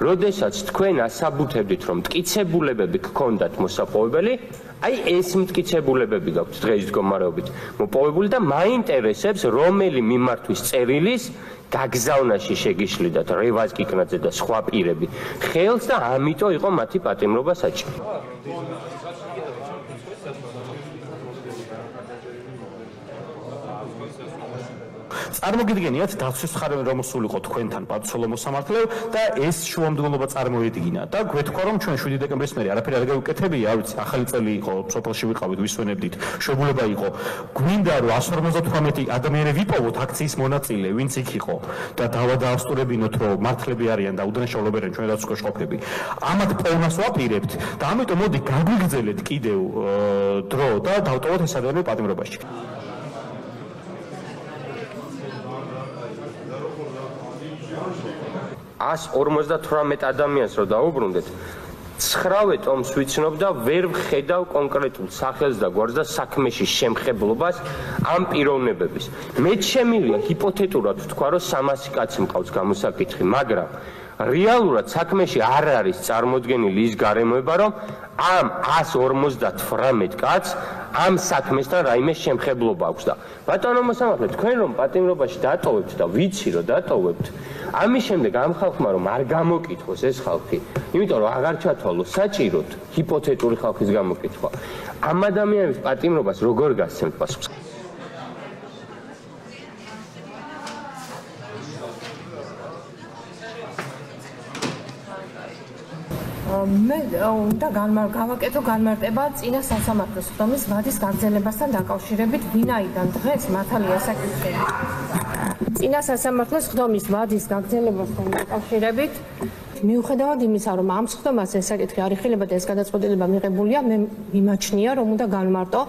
როდესაც თქვენ ასაბუთებდით, რომ მტკიცებულებები გქონდათ მოსაპოვებელი, აი ეს მტკიცებულებები გაქვთ დღეის მდგომარეობით მოპოვებული და მაინტერესებს რომელი მიმართვის წერილის გაგზავნაში შეგიშლიდათ რევაზ კიკნაძე და სხვა პირები ხელს და ამიტომ იყო მათი პატიმრობა საჭირო. წარმოგიდგენიათ დაცვის მხარე რომ მოსულიყო თქვენთან პატცოლო მოსამართლე და ეს შუამდგომლობა წარმოედგინა და გვეთქვა რომ ჩვენ 7 დეკემბრის მერე არაფერი არ გავუკეთებია, არ ვიცი, ახალი წელი იყო, სოფელში ვიყავით, ვისვენებდით, შეგულება იყო. გვინდა რომ 158 ადამიანი ვიპოვოთ აქციის მონაწილე, ვინც იქ იყო და დავადასტურებინოთ რომ მართლები არიან და უდანაშაულებენ ჩვენ დაცვის ყოფები. ამათ პოვნას ვაპირებთ და ამიტომ მოდი გაგვიგრძელეთ კიდევ დრო და დავტოვოთ ეს ადამიანი პატიმრობაში. 158 ადამიანს რო დაუბრუნდეთ, 9 ტომს ვიცნობ და ვერ ვხედავ კონკრეტულ სახელს და გვარს და საქმეში შემხებლობას ამ პიროვნებების. მე შემილია ჰიპოთეტურად ვთქვა, რომ 300 კაცი მყავს გამოსაკითხი, მაგრამ რეალურად საქმეში არ არის წარმოდგენილი ის გარემოება, რომ ამ 158 კაცს ამ საქმესთან რაიმე შემხებლობა აქვს და ბატონო მოსამართლე, თქვენ რომ პატიმრობაში დატოვებთ და ვიცი რომ დატოვებთ, ამის შემდეგ ამ ხალხმა რომ არ გამოკითხოს ეს ხალხი, იმიტომ რომ აღარ ჩათვალოს საჭიროდ ჰიპოთეტური ხალხის გამოკითხვა, ამ ადამიანების პატიმრობას როგორ გასცემთ პასუხს? მე უნდა გავაკეთო განმარტება წინა სასამართლოს სხდომის ვადის გაგრძელებასთან დაკავშირებით, ვინაიდან დღეს მართალია საკითხი. წინა სასამართლოს სხდომის ვადის გაგრძელებასთან დაკავშირებით, მიუხედავად იმისა, რომ ამ სხდომას ეს საკითხი არ იხილება და ეს გადაწყვეტილება მიღებულია, მე მიმაჩნია, რომ უნდა განმარტო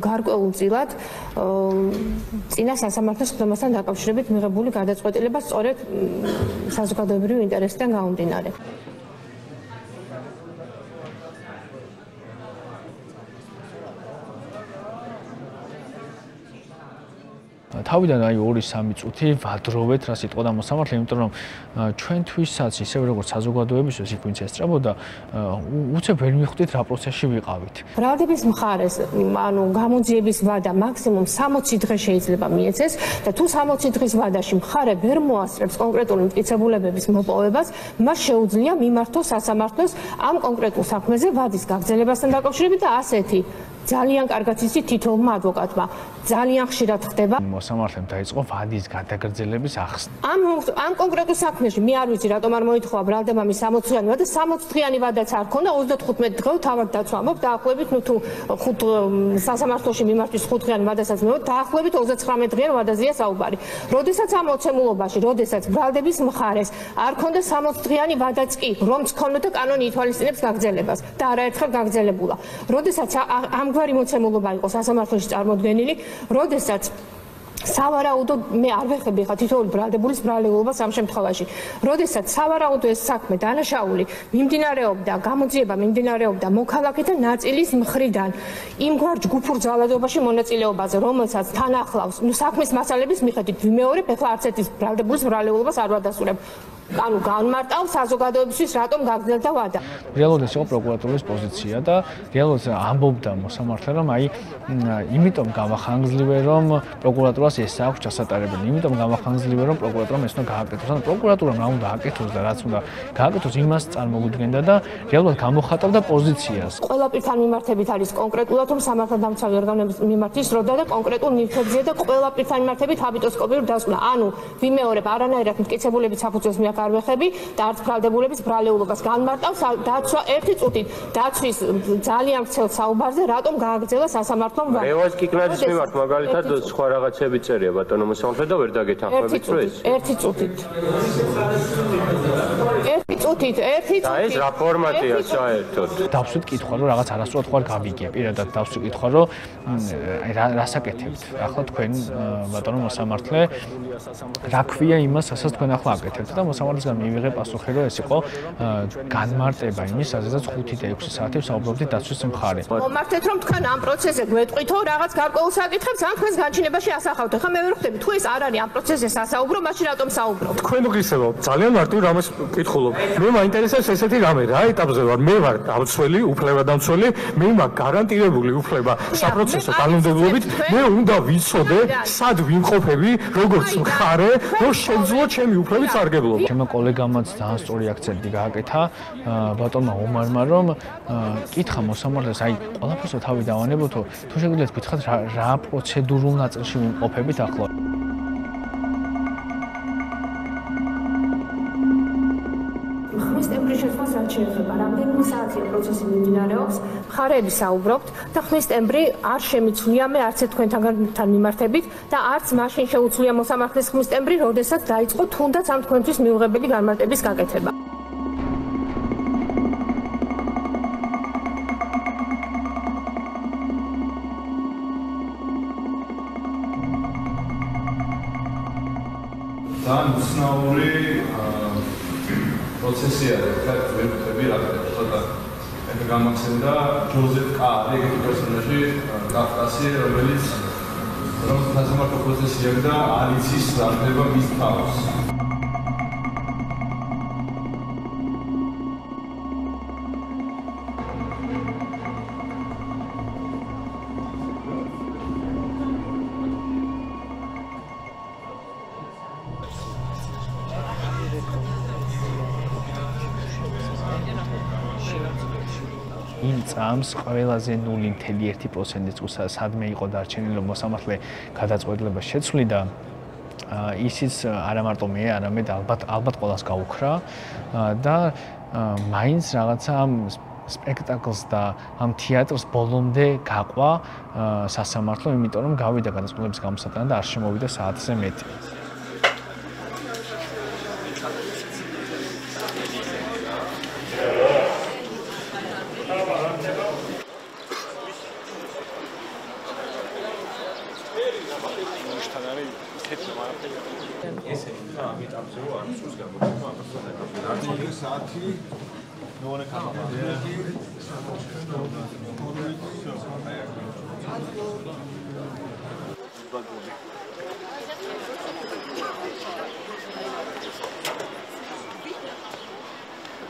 გარკვეულწილად წინა სასამართლოს სხდომასთან დაკავშირებით მიღებული გადაწყვეტილება სწორედ საზოგადოებრივი ინტერესიდან გამომდინარე. თავიდან აი 2-3 წუთი ვადროვეთ რა სიტყვა და მოსამართლე, იმიტომ რომ ჩვენთვისაც ისევე როგორც საზოგადოებისთვის იქ ვინც ესწრებოდა, უცებ ვერ მიხვდით რა პროცესში ვიყავით. ბრალდების მხარეს, ანუ გამოძიების ვადა მაქსიმუმ 60 დღე შეიძლება მიეცეს და თუ 60 დღის ვადაში მხარე ვერ მოასწრებს კონკრეტული მტკიცებულებების მოპოვებას, მას შეუძლია მიმართოს სასამართლოს ამ კონკრეტულ საქმეზე ვადის გაგრძელებასთან დაკავშირებით და ასეთი ძალიან კარგად იცით თითოეულმა ადვოკატმა. ძალიან ხშირად ხდება. მოსამართლემ დაიწყო ვადის გადაგრძელების ახსნა. ამ კონკრეტულ საქმეში მე არ ვიცი რატომ არ მოითხოვა ბრალდებამ 60 დღიანი ვადა, 60 დღიანი ვადაც არ ქონდა, 35 დღე თავად დაცვამობ დაახლოებით, ნუ თუ სასამართლოში მიმართვის 5 დღიანი ვადასაც მეუბნებოდ, დაახლოებით 39 დღიან ვადაზეა საუბარი. როდესაც ამ მოცემულობაში, როდესაც ბრალდების მხარეს არ ქონდა 60 დღიანი ვადაც კი, რომც ქონოდა კანონი ითვალისწინებს გაგრძელებას და არაერთხელ გაგრძელებულა. როდესაც ამგვარი მოცემულობა იყო სასამართლოში წარმოდგენილი, როდესაც სავარაუდო მე არ ვეხები ხა თითოეული ბრალდებულის ბრალდებულობას ამ შემთხვევაში. როდესაც სავარაუდო ეს საქმე დანაშაული მიმდინარეობდა, გამოძიება მიმდინარეობდა მოქალაქეთა ნაწილის მხრიდან იმგვარ ჯგუფურ ძალადობაში მონაწილეობაზე, რომელსაც თან ახლავს, ნუ საქმის მასალების მიხედვით ვიმეორებ, ეხლა არც ერთი ბრალდებულის ბრალდებულობას არ ვადასტურებ. ანუ განმარტავ საზოგადოებისთვის რატომ გაგრძელდა ვადა. რეალურად ეს იყო პროკურატურის პოზიცია და რეალურად ამბობდა მოსამართლე რომ აი იმიტომ გამახანგძლივე რომ პროკურატურას ეს აქვს ჩასატარებელი, იმიტომ გამახანგძლივე რომ პროკურატურამ ეს უნდა გააკეთოს. ანუ პროკურატურამ რა უნდა აკეთოს და რაც უნდა გააკეთოს იმას წარმოუდგენდა და რეალურად გამოხატავდა პოზიციას. ყველა პირთან მიმართებით არის კონკრეტულად რომ სამართალდამცავი ორგანოების მიმართ ისროდა და კონკრეტულ ნივთებზე და ყველა პირთან მიმართებით ჰაბიტოსკოპიურ დასკვნა. ანუ ვიმეორებ არანაირად მტკიცებულების საფუძველს მე არ ვეხები და არც ბრალდებულების ბრალეულობას განმარტავს დაცვა 1 წუთით დაცვის ძალიან ვრცელ საუბარზე რატომ გააგრძელა სასამართლომ ვადა. რევაზ კიკნაძის მიმართ მაგალითად სხვა რაღაცები წერია ბატონო მოსამართლე და ვერ დაგეთანხმებით რომ ეს 1 წუთით. 1 წუთით. და ეს რა ფორმატია საერთოდ? დავსვით კითხვა რომ რაღაც არასწორად ხარ გავიგე. პირადად დავსვით კითხვა რომ აი რას აკეთებთ? ახლა თქვენ ბატონო მოსამართლე რა ქვია იმას, რასაც თქვენ ახლა აკეთებთ და მოსამართლისგან მივიღე პასუხი რომ ეს იყო განმარტება იმის, რაზეც 5 და 6 საათი ვსაუბრობდით დაცვის მხარე. მომართეთ რომ თქვენ ამ პროცესზე გვეტყვითო რაღაც გარკვეულ საკითხებს, ან თქვენს განჩინებაში ასახავთ. ახლა მე ვერ ხვდები თუ ეს არ არის ამ პროცესზე სასაუბრო, მაშინ რატომ საუბრობთ? თქვენ გისმენთ ძალიან მარტივ რამეს კითხულობ. მე მაინტერესებს ესეთი რამე, რა ეტაპზე ვარ? მე ვარ დამცველი, უფლებადამცველი, მე მაქვს გარანტირებული უფლება საპროცესო კანონმდებლობით. მე უნდა ვიცოდე, სად ვიმყოფები, როგორც მხარე, რომ შეძლო ჩემი უფლების სარგებლობა. ჩემო კოლეგამაც ძალიან სწორი აქცენტი გააკეთა ბატონმა ომარმა რომ კითხა მოსამართლეს აი ყველაფერს თავი დავანებოთო თუ შეგიძლიათ გითხრათ რა პროცედურულ ნაწილში ვიმყოფებით ახლა ხმის ტემბრის შესვას რაც შეეხება რამდენიმე საათია პროცესი მიმდინარეობს მხარეები საუბრობთ და ხმის ტემბრი არ შემიცვლია მე არც თქვენთან მიმართებით და არც მაშინ შეუძლია მოსამართლეს ხმის ტემბრი როდესაც დაიწყო თუნდაც ამ თქვენთვის მიუღებელი განმარტების გაკეთება. ძალიან უცნაური პროცესია და ვერტები რაღაცა ცოტა ეს გამახსენდა ჯოზეფ კარი ეგეთი პერსონაჟი კაფკასი რომელიც სასამართლო პროცესია და არ იცის რა ხდება მის თავს. იმ წამს ყველაზე 0.1%-ით სადმე იყო დარჩენილი რომ მოსამართლე გადაწყვეტილებას შეცვლიდა ისიც არა მარტო მე, არამედ ალბათ ყველას გაუქრა და მაინც რაღაცა ამ სპექტაკლს და ამ თეატრს ბოლომდე გაყვა სასამართლო, იმიტომ რომ გავიდა გადაწყვეტილების გამოსატანა და არ შემოვიდა საათზე მეტი.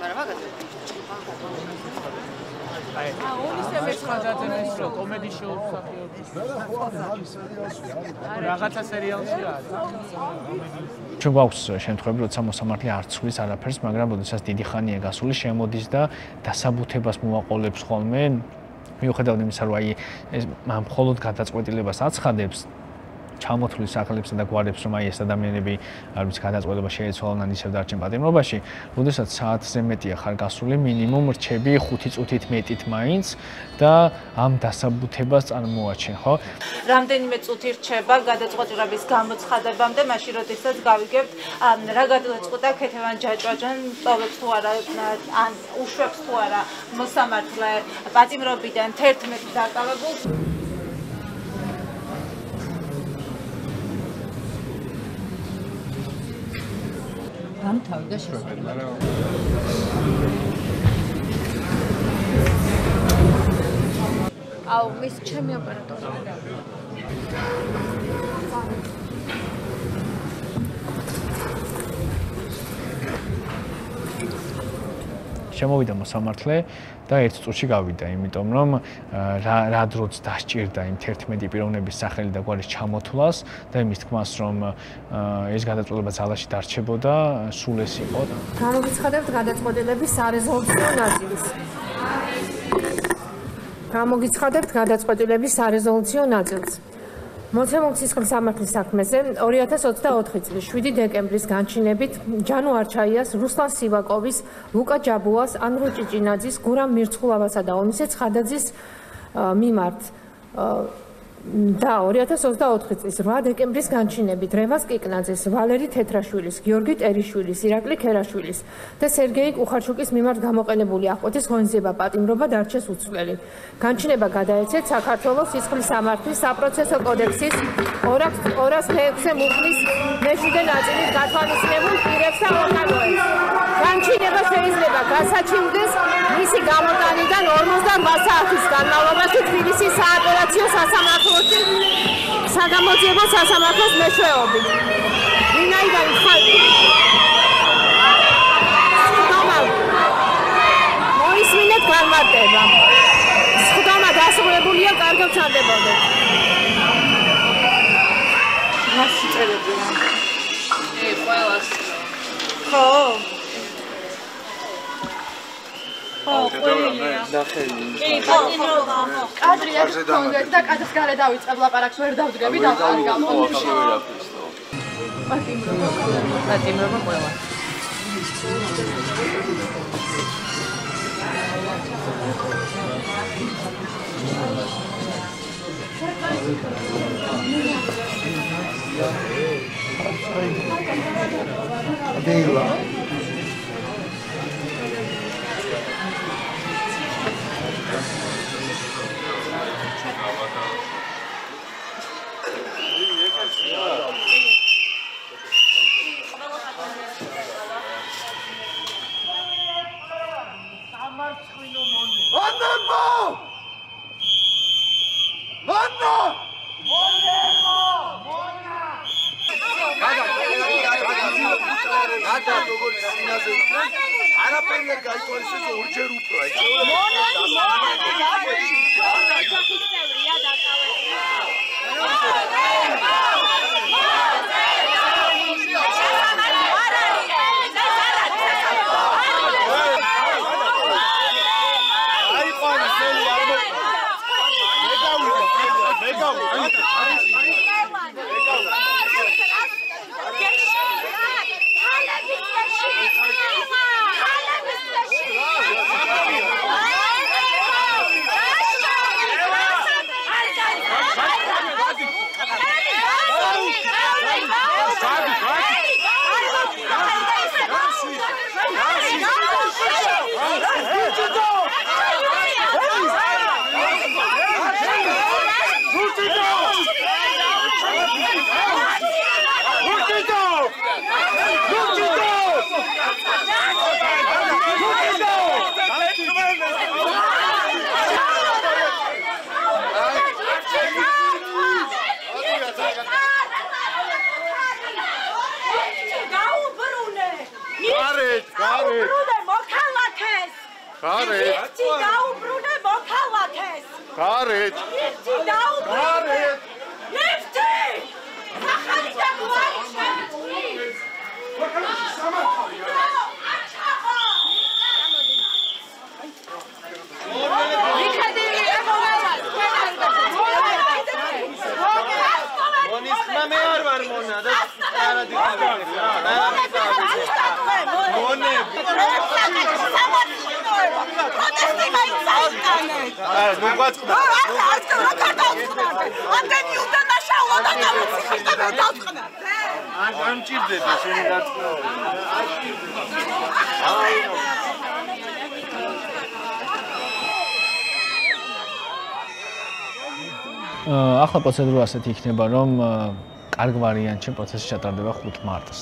მაგრამ მაგაზე ონისე მეცხრადაძენის რო კომედი შოუ რაღაცა სერიალშია. ჩვენ გვაქვს შემთხვევები, როცა მოსამართლე არ ცვლის არაფერს, მაგრამ როდესაც დიდი ხანია გასული, შემოდის და დასაბუთებას მოაყოლებს ხოლმე, მიუხედავად იმისა, რომ აი ეს მხოლოდ გადაწყვეტილებას აცხადებს, ჩამოთვლის სახელებსა და გვარებს, რომ აი ეს ადამიანები, არ ვიცი, გადაწყვეტილება შეეცვალონ ან ისევ დარჩენ პატიმრობაში, როდესაც საათზე მეტია ხარ გასული, მინიმუმ რჩები 5 წუთით მეტით მაინც და ამ დასაბუთებას წარმოაჩენ, ხო? რამდენიმე წუთი რჩება გადაწყვეტილების გამოცხადებამდე, მაშინ როდესაც გავიგებთ, რა გადაწყვეტა ქეთევან ჯაჭვაძემ, წოვებს თუ არა, ან უშვებს თუ არა მოსამართლე პატიმრობიდან 11 დაკავებულს. გამთავი და შესაძლებელი. აუ, მის ჩემი ოპერატორი. შემოვიდა მოსამართლე და 1 წუთში გავიდა, იმიტომ რომ რა დროც დასჭირდა იმ 11 პიროვნების სახელი და გვარის ჩამოთვლას და იმის თქმას, რომ ეს გადაწყვეტილება ძალაში დარჩებოდა, სულ ეს იყო. გამოგიცხადებთ გადაწყვეტილების სარეზოლუციო ნაწილს. გამოგიცხადებთ გადაწყვეტილების სარეზოლუციო ნაწილს. მოცემულ სისხლის სამართლის საქმეზე 2024 წლის 7 დეკემბრის განჩინებით ჯანუ არჩაიას, რუსლან სივაკოვის, ლუკა ჯაბუას, ანდრო ჭიჭინაძის, გურამ მირცხულავასა და ონისე ცხადაძის მიმართ და 2024 წლის 8 დეკემბრის განჩინებით რევას კიკნაძეს, ვალერი თეთრაშვილის, გიორგი ტერიშვილის, ირაკლი ქერაშვილის და სერგეი კუხარჩუკის მიმართ გამოყენებული აღკვეთის ღონისძიება პატიმრობა დარჩეს უცვლელი. განჩინება გადაეცეთ საქართველოს სისხლის სამართლის საპროცესო კოდექსის 206 მუხლის მეშვიდე ნაწილის გათვალისწინებულ პირებს და ორგანოებს. განჩინება შეიძლება გასაჩივრდეს მისი გამოტანიდან 48 საათის განმავლობაში თბილისის საოპერაციო სასამართლოში საგამოძიებო სასამართლოს მეშვეობით. ვინაიდან მოისმინეთ განმარტება. სხდომა დასრულებულია, კარგად ჩანდებოდეთ. რას წერებია? ყველას. ხო. კადრი აქვს კონდეთ და კადრის გარე დავიწყებ ლაპარაკს ვერ დავდგები და არ გამომში. პატიმრობა ყველა. Adela. Gareth! გარეთ. ერთი დაუბრუნე მოქალაქეს. გარეთ. ერთი დაუბრუნე. ერთი. ახალი და გვარი შემოწმის. მოქალაქეს სამართალია. Monisma me ar var mona da ara dikavete ra. Mone. Protesti maitsaikane. Nu gatsqna. Ამდენი უდანაშაულო და გამოციხდა და დავწყნა. არ მჭირდება შენი გაწყნა. ახლა პროცედურა ასეთი იქნება, რომ კარგ ვარიანტში პროცესი ჩატარდება 5 მარტს.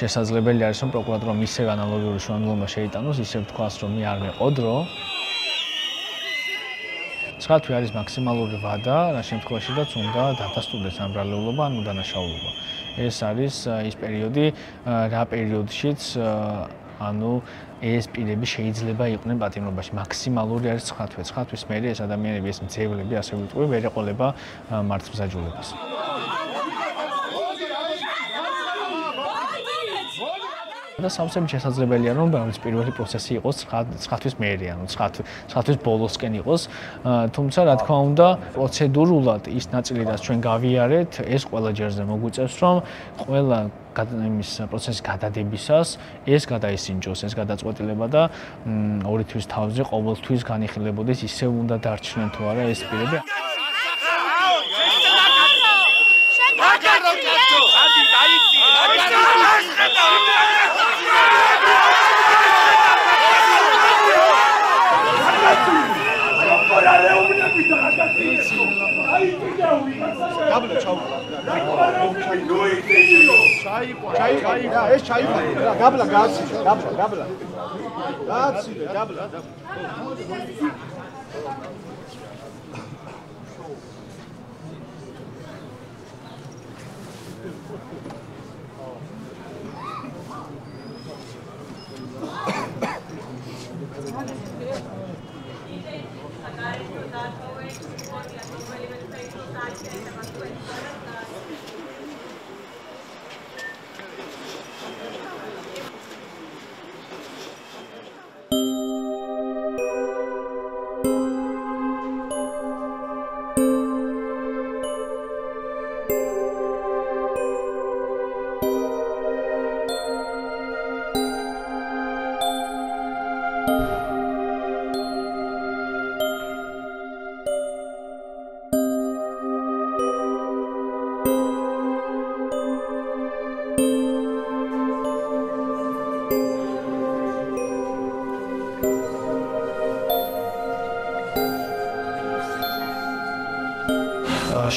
შესაძლებელი არის, რომ პროკურატურა მისევ ანალოგიური შუამდგომლობა შეიტანოს, ისევ თქვას, რომ მე არ მეყო დრო. 9 თვე არის მაქსიმალური ვადა, რა შემთხვევაშიდაც უნდა დადასტურდეს ამბრალებლობა ან უდანაშაულობა. ეს არის ის პერიოდი, რა პერიოდშიც ანუ ეს პირები შეიძლება იყვნენ პატიმრობაში. მაქსიმალური არის 9 თვე. 9 თვის მერე ეს ადამიანები, ეს მძევლები, ასე ვიტყვი, ვერ ეყოლება მართლმსაჯულებას. და სამსები შესაძლებელია, რომ პირველი პროცესი იყოს 9 თვის მერე, ანუ 9 თვის ბოლოსკენ იყოს. თუმცა, რა თქმა უნდა, პროცედურულად ის ნაწილი, რაც ჩვენ გავიარეთ, ეს ყველა ჯერზე მოგვიწევს, რომ ყველა იმის პროცესის გადადებისას ეს გადაისინჯოს, ეს გადაწყვეტილება და 2 თვის თავზე ყოველთვის განიხილებოდეს, ისევ უნდა დარჩნენ თუ არა ეს პირები.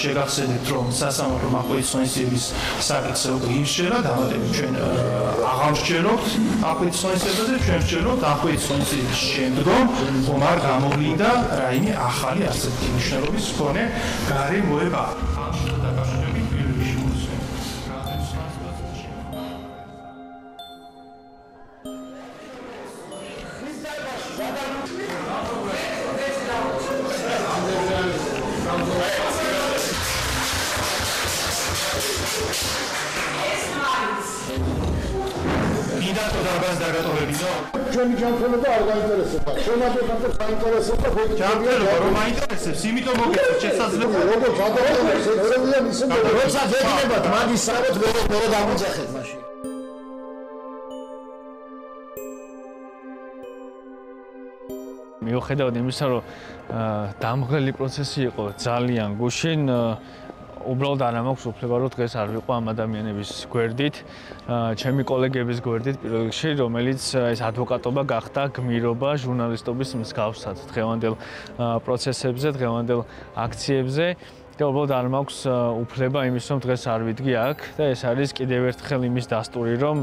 შეგახსენებთ, რომ სასამართლო აყვეცხვენების საკითხზე უკვე ირჩევა, დამატებით ჩვენ აღარ ვსჯერობთ აყვეცხვენებაზე, ჩვენ ვსჯერობთ აყვეცხვენების შემდგომ, რომ არ გამოვლინდა რაიმე ახალი ასეთი მნიშვნელობის მქონე გარემოება. ჩვენი ჯანმრთელობა არ გაინტერესება. ჩვენ ადვოკატებს აინტერესებდა ჯანმრთელობა, რომ აინტერესებს, იმიტომ მოგეცეთ შესაძლებელი როგორც ადვოკატებს ეროვნულ ისე როცა გეკნებათ მაგისტრატს მე დამოძახეთ მაშინ. მიუხედავად იმისა, რომ დამღლელი პროცესი იყო ძალიან გუშინ, უბრალოდ არ მაქვს უფლება, რომ დღეს არ ვიყო ამ ადამიანების გვერდით, ჩემი კოლეგების გვერდით პირველ რიგში, რომელიც ეს ადვოკატობა გახდა გმირობა ჟურნალისტობის მსგავსად დღევანდელ პროცესებზე, დღევანდელ აქციებზე და უბრალოდ არ მაქვს უფლება იმის, რომ დღეს არ ვიდგე აქ და ეს არის კიდევ ერთხელ იმის დასტური, რომ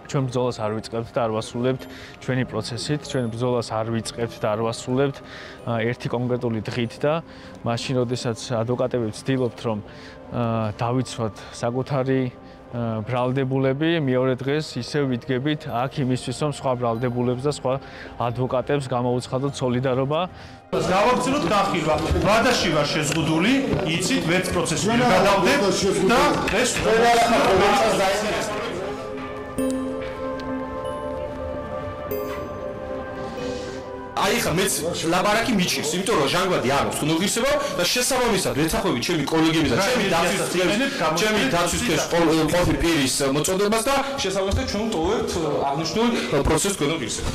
ჩვენ ბრძოლას არ ვიწყებთ და არ ვასრულებთ ჩვენი პროცესით, ჩვენ ბრძოლას არ ვიწყებთ და არ ვასრულებთ ერთი კონკრეტული დღით და მაშინ, როდესაც ადვოკატები ვცდილობთ, რომ დავიცვათ საკუთარი ბრალდებულები მეორე დღეს ისევ ვიდგებით აქ იმისთვის რომ სხვა ბრალდებულებს და სხვა ადვოკატებს გამოუცხადოთ სოლიდარობა. გავაგრძელოთ განხილვა. ვადაში ვარ შეზღუდული, იცით, ვერც პროცესი ვერ გადავდებ და ეს აი ხა მეც ლაბარაკი მიჩის, იმიტომ რომ ჟანგბადი არ აქვს უნივერსიტეტო და შესაბამისად ვეცახვევი ჩემი კოლეგების და ჩემი დაცვის ყოფილი პირის მოწოდებას და შესაბამისად ჩვენ ვტოვებთ აღნიშნულ პროცესს თქვენ ღირსებთ.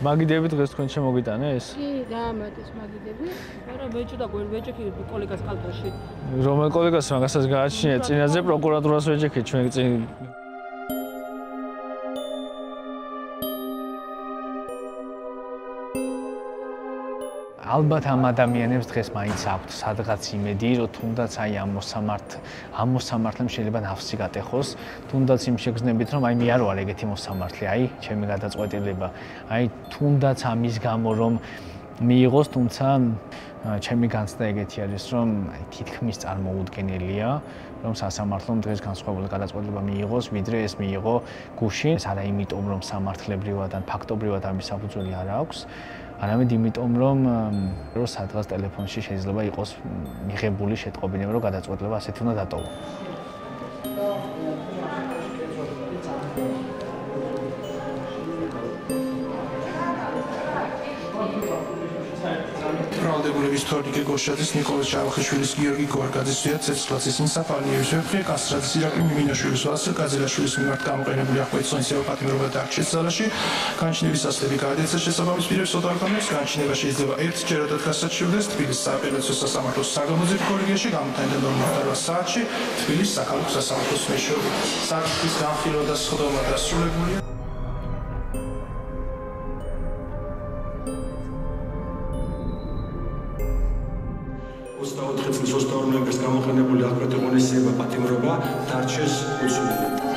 მაგიდები დღეს თქვენ შემოგიტანეს? კი, დაამატეს მაგიდები, მაგრამ ბეჭო და ბეჭექი კოლეგას კალთაში. რომელ კოლეგას მაგასაც გააჩნია წინაზე პროკურატურას ვეჭექით ჩვენ წინ ალბათ ამ ადამიანებს დღეს მაინც აქვთ სადღაც იმედი, რომ თუნდაც აი ამ მოსამართლემ შეიძლება ნავსი გატეხოს, თუნდაც იმ შეგრძნებით, რომ აი მე არ ვარ ეგეთი მოსამართლე, აი ჩემი გადაწყვეტილება, აი თუნდაც ამის გამო რომ მიიღოს, თუმცა ჩემი განცდა ეგეთი არის, რომ აი თითქმის წარმოუდგენელია, რომ სასამართლომ დღეს განსხვავებული გადაწყვეტილება მიიღოს, ვიდრე ეს მიიღო გუშინ, ეს არა იმიტომ, რომ სამართლებრივად ან ფაქტობრივად ამის საფუძველი არ აქვს, არამედ იმიტომ, რომ სადღაც ტელეფონში შეიძლება იყოს მიღებული შეტყობინება, რომ გადაწყვეტილება ასეთი უნდა დატოვო. ბრალდებულების თორნიკე გოშაძის, ნიკოლოზ ჭავახიშვილის, გიორგი გორგაძის, ცეცხლაძის, ინსაფალნიევის, ვეფხი კასტრაძის, ირაკლი მიმინაშვილის, ვასილ კაძელაშვილის მიმართ გამოყენებული აღკვეცონისევა პატიმრობა დარჩეს ძალაში, განჩინების ასლები გადაეცა შესაბამის პირებს ოდარგამებს, განჩინება შეიძლება ერთჯერადად გასაჩივრდეს თბილისის სააპელაციო სასამართლოს საგამოძიებო კოლეგიაში გამოტანილ 48 საათში თბილისის საქალაქო სასამართლოს მეშვეობით. საკითხის განხილვა და სხდომა დასრულებულია. 24 წლის 22 ნოემბერს გამოყენებული აღკვეთილ ღონისძიება პატიმრობა დარჩეს უცვლელი.